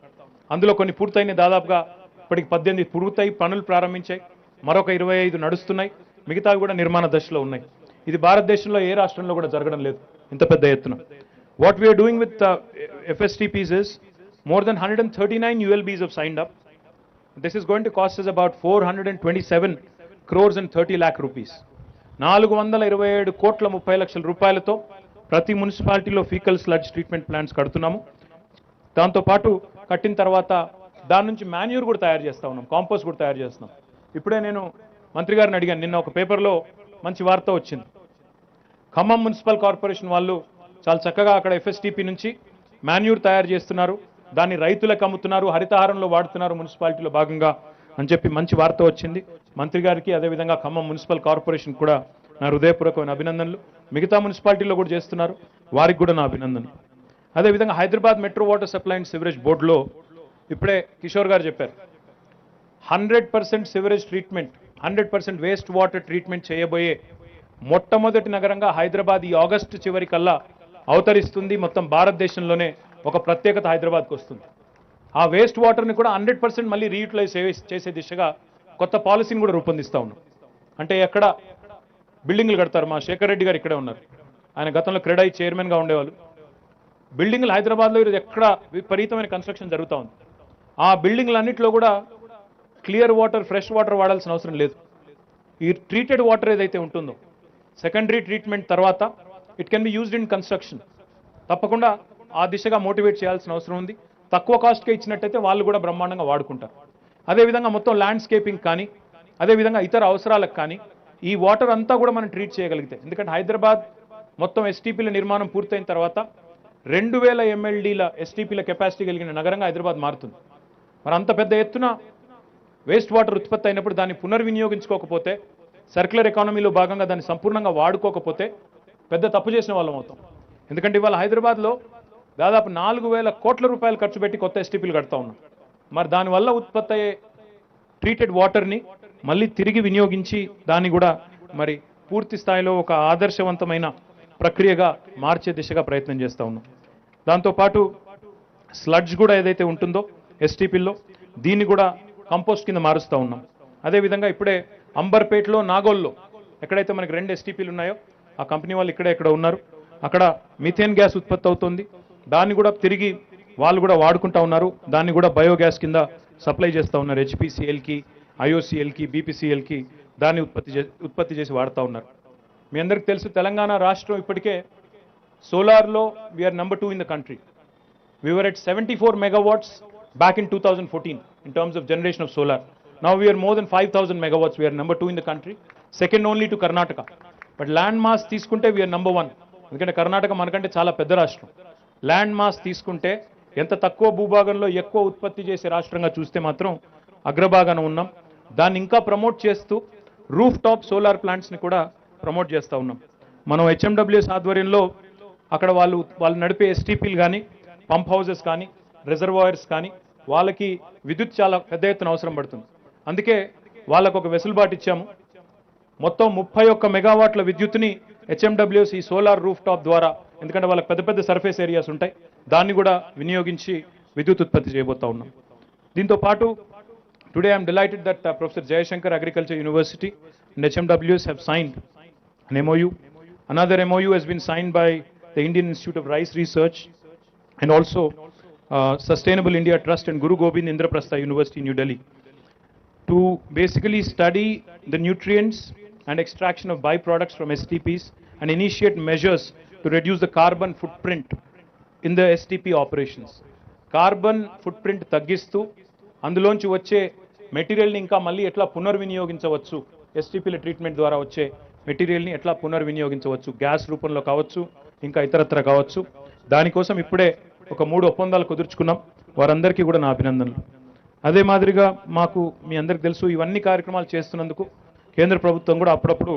అందులో కొన్ని పూర్తయిన, దాదాపుగా ఇప్పటికి 18 పూర్తయి పనులు ప్రారంభించాయి, మరొక 25 నడుస్తున్నాయి, మిగతావి కూడా నిర్మాణ దశలో ఉన్నాయి. ఇది భారతదేశంలో ఏ రాష్ట్రంలో కూడా జరగడం లేదు ఇంత పెద్ద ఎత్తున. What we're doing with FSTPs is more than 139 ULBs have signed up. This is going to cost us about 427 crores and 30 lakh rupees. 427 కోట్ల 30 లక్షల రూపాయలతో ప్రతి మున్సిపాలిటీలో ఫీకల్ స్లడ్జ్ ట్రీట్మెంట్ ప్లాంట్స్ కడుతున్నాము. దాంతోపాటు కట్టిన తర్వాత దాని నుంచి మాన్యూర్ కూడా తయారు చేస్తూ ఉన్నాం, కాంపోస్ట్ కూడా తయారు చేస్తున్నాం. ఇప్పుడే నేను మంత్రి గారిని అడిగాను, నిన్న ఒక పేపర్లో మంచి వార్త వచ్చింది. ఖమ్మం మున్సిపల్ కార్పొరేషన్ వాళ్ళు చాలా చక్కగా అక్కడ FSTP నుంచి మాన్యూర్ తయారు చేస్తున్నారు, దాన్ని రైతులకు అమ్ముతున్నారు, హరితహారంలో వాడుతున్నారు మున్సిపాలిటీలో భాగంగా అని చెప్పి మంచి వార్త వచ్చింది. మంత్రి గారికి అదేవిధంగా ఖమ్మం మున్సిపల్ కార్పొరేషన్ కూడా నా హృదయపూర్వకమైన అభినందనలు. మిగతా మున్సిపాలిటీలో కూడా చేస్తున్నారు, వారికి కూడా నా అభినందనలు. అదేవిధంగా Hyderabad metro water supply and sewerage బోర్డులో ఇప్పుడే కిషోర్ గారు చెప్పారు, 100% sewerage treatment, 100% waste water treatment చేయబోయే మొట్టమొదటి నగరంగా హైదరాబాద్ ఈ ఆగస్టు చివరి కల్లా అవతరిస్తుంది. మొత్తం భారతదేశంలోనే ఒక ప్రత్యేకత హైదరాబాద్కు వస్తుంది. ఆ వేస్ట్ వాటర్ని కూడా 100% మళ్ళీ రీయూటిలైజ్ చేసే దిశగా కొత్త పాలసీని కూడా రూపొందిస్తూ ఉన్నాం. అంటే ఎక్కడ బిల్డింగ్లు కడతారు, మా శేఖర్ రెడ్డి గారు ఇక్కడే ఉన్నారు, ఆయన గతంలో క్రెడై చైర్మన్గా ఉండేవాళ్ళు. బిల్డింగ్లు హైదరాబాద్లో ఈరోజు ఎక్కడ విపరీతమైన కన్స్ట్రక్షన్ జరుగుతూ ఉంది. ఆ బిల్డింగ్లన్నింటిలో కూడా క్లియర్ వాటర్, ఫ్రెష్ వాటర్ వాడాల్సిన అవసరం లేదు. ఈ ట్రీటెడ్ వాటర్ ఏదైతే ఉంటుందో సెకండరీ ట్రీట్మెంట్ తర్వాత it can be used in construction. తప్పకుండా ఆ దిశగా మోటివేట్ చేయాల్సిన అవసరం ఉంది. తక్కువ కాస్ట్గా ఇచ్చినట్టయితే వాళ్ళు కూడా బ్రహ్మాండంగా వాడుకుంటారు. అదేవిధంగా మొత్తం ల్యాండ్స్కేపింగ్ కానీ, అదేవిధంగా ఇతర అవసరాలకు కానీ ఈ వాటర్ అంతా కూడా మనం ట్రీట్ చేయగలిగితే, ఎందుకంటే హైదరాబాద్ మొత్తం STPల నిర్మాణం పూర్తయిన తర్వాత 2000 MLDల STPల కెపాసిటీ కలిగిన నగరంగా హైదరాబాద్ మారుతుంది. మరి అంత పెద్ద ఎత్తున వేస్ట్ వాటర్ ఉత్పత్తి అయినప్పుడు దాన్ని పునర్వినియోగించుకోకపోతే, సర్క్యులర్ ఎకానమీలో భాగంగా దాన్ని సంపూర్ణంగా వాడుకోకపోతే పెద్ద తప్పు చేసిన వాళ్ళం అవుతాం. ఎందుకంటే ఇవాళ హైదరాబాద్లో దాదాపు 4000 కోట్ల రూపాయలు ఖర్చు పెట్టి కొత్త STPలు కడతా ఉన్నాం. మరి దానివల్ల ఉత్పత్తి అయ్యే ట్రీటెడ్ వాటర్ని మళ్ళీ తిరిగి వినియోగించి దాన్ని కూడా మరి పూర్తి స్థాయిలో ఒక ఆదర్శవంతమైన ప్రక్రియగా మార్చే దిశగా ప్రయత్నం చేస్తూ ఉన్నాం. దాంతోపాటు స్లడ్జ్ కూడా ఏదైతే ఉంటుందో ఎస్టీపీల్లో దీన్ని కూడా కంపోస్ట్ కింద మారుస్తూ ఉన్నాం. అదేవిధంగా ఇప్పుడే అంబర్పేటలో, నాగోల్లో ఎక్కడైతే మనకి 2 ఎస్టీపీలు ఉన్నాయో ఆ కంపెనీ వాళ్ళు ఇక్కడే ఇక్కడ ఉన్నారు. అక్కడ మిథేన్ గ్యాస్ ఉత్పత్తి అవుతుంది. దాన్ని కూడా తిరిగి వాళ్ళు కూడా వాడుకుంటా ఉన్నారు. దాన్ని కూడా బయోగ్యాస్ కింద సప్లై చేస్తూ ఉన్నారు. హెచ్పిసిఎల్కి, ఐఓసిఎల్కి, బీపీసీఎల్కి దాన్ని ఉత్పత్తి చేసి వాడుతూ ఉన్నారు. మీ అందరికీ తెలుసు తెలంగాణ రాష్ట్రం ఇప్పటికే సోలార్లో we're number 2 in the country. We were at 74 megawatts back in 2014 in terms of generation of solar. Now we are more than 5,000 megawatts. We are number 2 in the country, second only to Karnataka. But land mass తీసుకుంటే we are number 1. ఎందుకంటే కర్ణాటక మనకంటే చాలా పెద్ద రాష్ట్రం. ల్యాండ్ మాస్ తీసుకుంటే ఎంత తక్కువ భూభాగంలో ఎక్కువ ఉత్పత్తి చేసే రాష్ట్రంగా చూస్తే మాత్రం అగ్రభాగాన ఉన్నాం. దాన్ని ఇంకా ప్రమోట్ చేస్తూ రూఫ్ టాప్ సోలార్ ప్లాంట్స్ని కూడా ప్రమోట్ చేస్తూ ఉన్నాం. మనం హెచ్ఎండబ్ల్యూఎస్ ఆధ్వర్యంలో అక్కడ వాళ్ళు నడిపే ఎస్టీపీలు కానీ, పంప్ హౌసెస్ కానీ, రిజర్వాయర్స్ కానీ వాళ్ళకి విద్యుత్ చాలా పెద్ద ఎత్తున అవసరం పడుతుంది. అందుకే వాళ్ళకు ఒక వెసులుబాటు ఇచ్చాము. మొత్తం 31 మెగావాట్ల విద్యుత్తుని హెచ్ఎండబ్ల్యూఎస్ ఈ సోలార్ రూఫ్ టాప్ ద్వారా, ఎందుకంటే వాళ్ళకి పెద్ద పెద్ద సర్ఫేస్ ఏరియాస్ ఉంటాయి, దాన్ని కూడా వినియోగించి విద్యుత్ ఉత్పత్తి చేయబోతా ఉన్నాం. దీంతో పాటు today I'm delighted that professor Jayashankar agriculture university and HMWs have signed an MOU. Another MOU has been signed by the Indian Institute of Rice Research and also Sustainable India Trust and Guru Gobind Indraprastha University, New Delhi, to basically study the nutrients and extraction of byproducts from STPs and initiate measures to reduce the carbon footprint in the STP operations. Carbon footprint తగ్గిస్తూ అందులోంచి వచ్చే మెటీరియల్ని ఇంకా మళ్ళీ ఎట్లా పునర్వినియోగించవచ్చు, ఎస్టీపీల ట్రీట్మెంట్ ద్వారా వచ్చే మెటీరియల్ని ఎట్లా పునర్వినియోగించవచ్చు, గ్యాస్ రూపంలో కావచ్చు, ఇంకా ఇతరత్ర కావచ్చు. దానికోసం ఇప్పుడే ఒక 3 ఒప్పందాలు కుదుర్చుకున్నాం. వారందరికీ కూడా నా అభినందనలు. అదే మాదిరిగా మాకు మీ అందరికీ తెలుసు ఇవన్నీ కార్యక్రమాలు చేస్తున్నందుకు కేంద్ర ప్రభుత్వం కూడా అప్పుడప్పుడు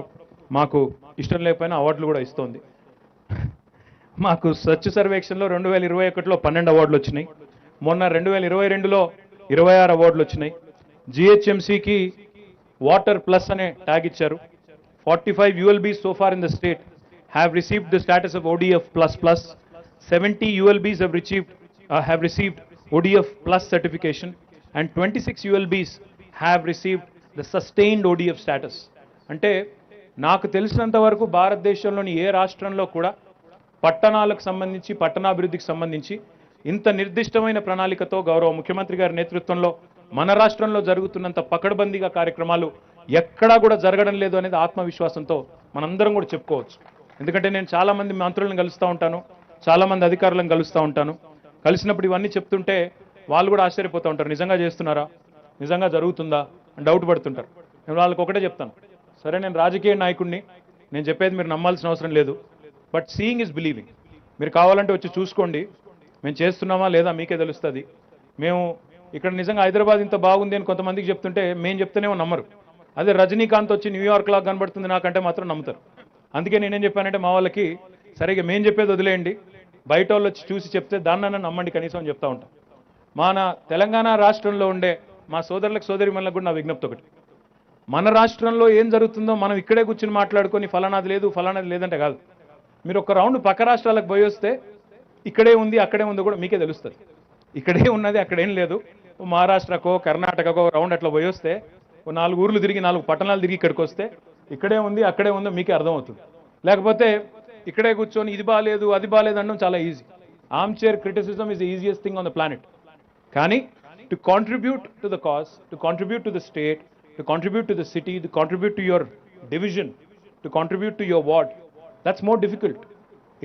మాకు ఇష్టం లేకపోయినా అవార్డులు కూడా ఇస్తోంది. మాకు స్వచ్ఛ సర్వేక్షణలో 2021లో 12 అవార్డులు వచ్చినాయి. మొన్న 2022లో 26 అవార్డులు వచ్చినాయి. జిహెచ్ఎంసీకి వాటర్ ప్లస్ అనే ట్యాగ్ ఇచ్చారు. 45 ULBs so far in the state have received the status of ODF++. 70 ULBs have received ODF plus certification and 26 ULBs have received the sustained ODF status. అంటే నాకు తెలిసినంత వరకు భారతదేశంలోని ఏ రాష్ట్రంలో కూడా పట్టణాలకు సంబంధించి, పట్టణాభివృద్ధికి సంబంధించి ఇంత నిర్దిష్టమైన ప్రణాళికతో గౌరవ ముఖ్యమంత్రి గారి నేతృత్వంలో మన రాష్ట్రంలో జరుగుతున్నంత పకడ్బందీగా కార్యక్రమాలు ఎక్కడా కూడా జరగడం లేదు అనేది ఆత్మవిశ్వాసంతో మనందరం కూడా చెప్పుకోవచ్చు. ఎందుకంటే నేను చాలామంది మంత్రులను కలుస్తూ ఉంటాను, చాలామంది అధికారులను కలుస్తూ ఉంటాను. కలిసినప్పుడు ఇవన్నీ చెప్తుంటే వాళ్ళు కూడా ఆశ్చర్యపోతూ ఉంటారు, నిజంగా చేస్తున్నారా, నిజంగా జరుగుతుందా అని డౌట్ పడుతుంటారు. నేను వాళ్ళకి ఒకటే చెప్తాను, సరే నేను రాజకీయ నాయకుడిని, నేను చెప్పేది మీరు నమ్మాల్సిన అవసరం లేదు, బట్ సీయింగ్ ఇస్ బిలీవింగ్. మీరు కావాలంటే వచ్చి చూసుకోండి, మేము చేస్తున్నామా లేదా మీకే తెలుస్తుంది. మేము ఇక్కడ నిజంగా హైదరాబాద్ ఇంత బాగుంది అని కొంతమందికి చెప్తుంటే మేము చెప్తేనేమో నమ్మరు. అదే రజనీకాంత్ వచ్చి న్యూయార్క్ లాగా కనబడుతుంది నాకంటే మాత్రం నమ్ముతారు. అందుకే నేనేం చెప్పానంటే మా వాళ్ళకి, సరిగ్గా మేము చెప్పేది వదిలేయండి, బయట వాళ్ళు వచ్చి చూసి చెప్తే దాన్నన్నా నమ్మండి కనీసం అని చెప్తా ఉంటాం. మన తెలంగాణ రాష్ట్రంలో ఉండే మా సోదరులకు సోదరిమణులకు కూడా నా విజ్ఞప్తి ఒకటి, మన రాష్ట్రంలో ఏం జరుగుతుందో మనం ఇక్కడే కూర్చుని మాట్లాడుకొని ఫలానాది లేదు ఫలానాది లేదంటే కాదు. మీరు ఒక రౌండ్ పక్క రాష్ట్రాలకు పోయి వస్తే ఇక్కడే ఉంది అక్కడే ఉందో కూడా మీకే తెలుస్తుంది. ఇక్కడే ఉన్నది అక్కడేం లేదు. మహారాష్ట్రకో కర్ణాటకకో రౌండ్ అట్లా పోయి వస్తే 4 ఊర్లు తిరిగి 4 పట్టణాలు తిరిగి ఇక్కడికి వస్తే ఇక్కడే ఉంది అక్కడే ఉందో మీకే అర్థమవుతుంది. లేకపోతే ఇక్కడే కూర్చొని ఇది బాలేదు అది బాలేదు అనడం చాలా easy. Arm chair criticism is the easiest thing on the planet. కానీ to contribute to the cause, to contribute to the state, to contribute to the city, to contribute to your division, to contribute to your ward, that's more difficult.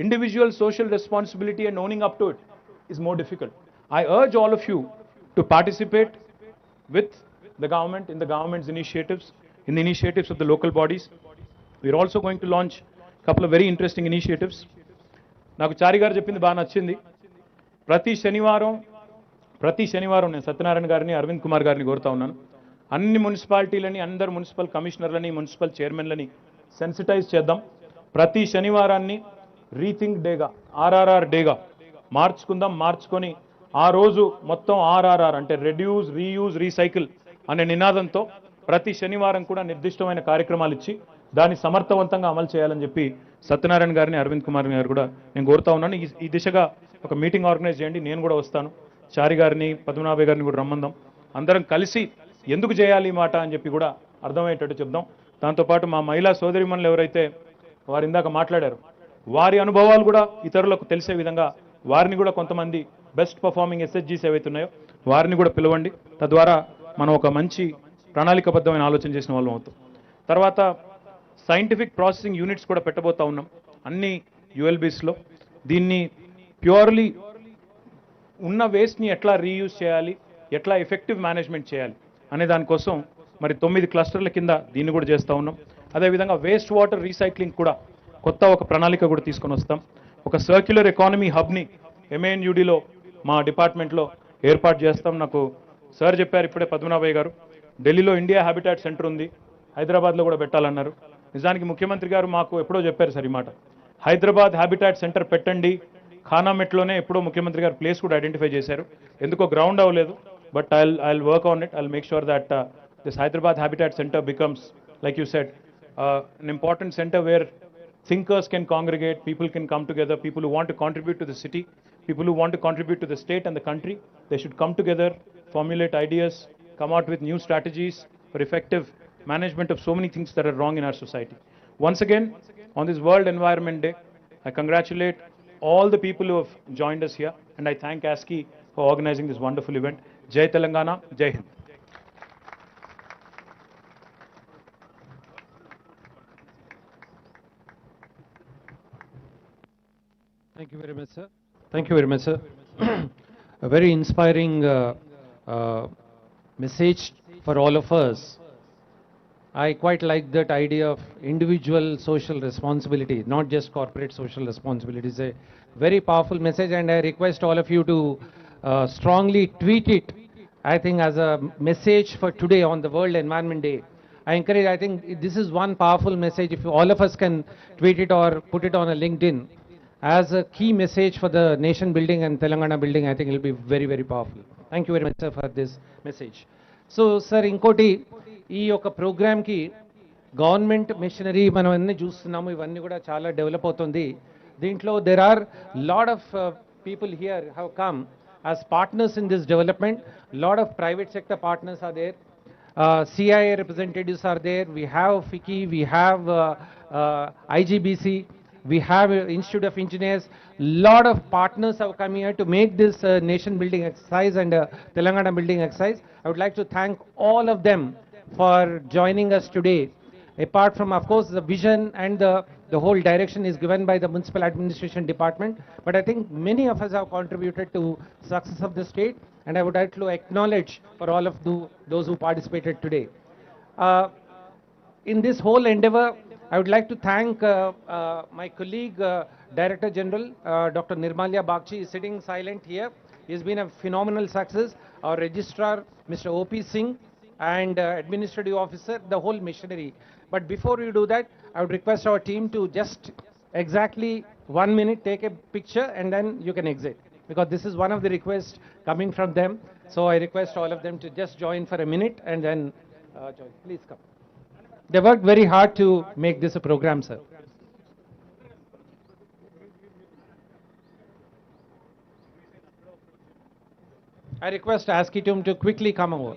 Individual social responsibility and owning up to it is more difficult. I urge all of you to participate with the government in the government's initiatives, in the initiatives of the local bodies. We are also going to launch a couple of very interesting initiatives. నాకు చారి గారు చెప్పింది బాగా నచ్చింది. ప్రతి శనివారం నేను సత్యనారాయణ గారిని, అరవింద్ కుమార్ గారిని కోరుతా ఉన్నాను, అన్ని మున్సిపాలిటీలని, అందరు మున్సిపల్ కమిషనర్లని, మున్సిపల్ చైర్మన్లని సెన్సిటైజ్ చేద్దాం. ప్రతి శనివారాన్ని రీథింక్ డేగా, ఆర్ఆర్ఆర్ డేగా మార్చుకుందాం. మార్చుకొని ఆ రోజు మొత్తం ఆర్ఆర్ఆర్ అంటే రెడ్యూస్, రీయూజ్, రీసైకిల్ అనే నినాదంతో ప్రతి శనివారం కూడా నిర్దిష్టమైన కార్యక్రమాలు ఇచ్చి దాన్ని సమర్థవంతంగా అమలు చేయాలని చెప్పి సత్యనారాయణ గారిని అరవింద్ కుమార్ గారు కూడా నేను కోరుతా ఉన్నాను. ఈ దిశగా ఒక మీటింగ్ ఆర్గనైజ్ చేయండి, నేను కూడా వస్తాను. చారి గారిని పద్మనాభ గారిని కూడా రమ్మందాం, అందరం కలిసి ఎందుకు చేయాలి ఈ మాట అని చెప్పి కూడా అర్థమయ్యేటట్టు చెప్దాం. దాంతోపాటు మా మహిళా సోదరిమణులు ఎవరైతే వారు ఇందాక మాట్లాడారు, వారి అనుభవాలు కూడా ఇతరులకు తెలిసే విధంగా వారిని కూడా కొంతమంది బెస్ట్ పర్ఫార్మింగ్ ఎస్హెచ్జీస్ ఏవైతే ఉన్నాయో వారిని కూడా పిలవండి. తద్వారా మనం ఒక మంచి ప్రణాళికబద్ధమైన ఆలోచన చేసిన వాళ్ళం అవుతాం. తర్వాత సైంటిఫిక్ ప్రాసెసింగ్ యూనిట్స్ కూడా పెట్టబోతా ఉన్నాం అన్ని యుఎల్బీస్లో. దీన్ని ప్యూర్లీ ఉన్న వేస్ట్ని ఎట్లా రీయూజ్ చేయాలి, ఎట్లా ఎఫెక్టివ్ మేనేజ్మెంట్ చేయాలి అనే దానికోసం మరి 9 క్లస్టర్ల కింద దీన్ని కూడా చేస్తూ ఉన్నాం. అదేవిధంగా వేస్ట్ వాటర్ రీసైక్లింగ్ కూడా కొత్త ఒక ప్రణాళిక కూడా తీసుకొని వస్తాం. ఒక సర్క్యులర్ ఎకానమీ హబ్ని ఎంఏఎన్యూడిలో మా డిపార్ట్మెంట్లో ఏర్పాటు చేస్తాం. నాకు సార్ చెప్పారు ఇప్పుడే పద్మనాభయ్య గారు, ఢిల్లీలో ఇండియా హ్యాబిటాట్ సెంటర్ ఉంది, హైదరాబాద్లో కూడా పెట్టాలన్నారు. నిజానికి ముఖ్యమంత్రి గారు మాకు ఎప్పుడో చెప్పారు సార్ ఈ మాట, హైదరాబాద్ హ్యాబిటాట్ సెంటర్ పెట్టండి. ఖానామెట్లోనే ఎప్పుడో ముఖ్యమంత్రి గారు ప్లేస్ కూడా ఐడెంటిఫై చేశారు, ఎందుకో గ్రౌండ్ అవ్వలేదు. But I'll work on it, I'll make sure that this Hyderabad habitat centre becomes, like you said, an important center where thinkers can congregate, people can come together, people who want to contribute to the city, people who want to contribute to the state and the country, they should come together, formulate ideas, come out with new strategies for effective management of so many things that are wrong in our society. Once again, on this World Environment Day, I congratulate all the people who have joined us here, and I thank ASCI for organizing this wonderful event. Jai Telangana, Jai Hind. Thank you very much, sir. Thank you very much, sir. A very inspiring message for all of us. I quite like that idea of individual social responsibility, not just corporate social responsibility. It's a very powerful message, and I request all of you to strongly tweet it, I think, as a message for today on the World Environment Day. I think this is one powerful message. If all of us can tweet it or put it on a LinkedIn, as a key message for the nation building and Telangana building, I think it will be very, very powerful. Thank you very much, sir, for this message. So, sir, inkoti ee oka program ki government machinery మనం అన్ని చూస్తున్నాము, ఇవన్నీ కూడా చాలా డెవలప్ అవుతుంది. దీంట్లో there are lot of people here have come as partners in this development. Lot of private sector partners are there. CIA representatives are there. We have FICCI, we have IGBC, we have Institute of Engineers. Lot of partners have come here to make this nation building exercise and Telangana building exercise. I would like to thank all of them for joining us today. Apart from, of course, the vision and the whole direction is given by the Municipal Administration Department, but I think many of us have contributed to success of the state, and I would like to acknowledge for all of those who participated today. In this whole endeavor, I would like to thank my colleague, Director General, Dr. Nirmalya Bagchi, is sitting silent here. He's been a phenomenal success. Our Registrar, Mr. O.P. Singh, and Administrative Officer, the whole machinery. But before we do that, I would request our team to just exactly 1 minute take a picture and then you can exit, because this is one of the requests coming from them. So I request all of them to just join for a minute and then join. Please come. They worked very hard to make this a program, sir. I request ASCI team to quickly come over.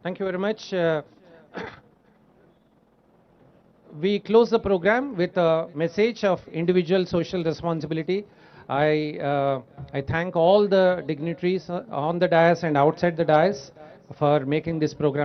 Thank you very much. we close the program with a message of individual social responsibility. I thank all the dignitaries on the dais and outside the dais for making this program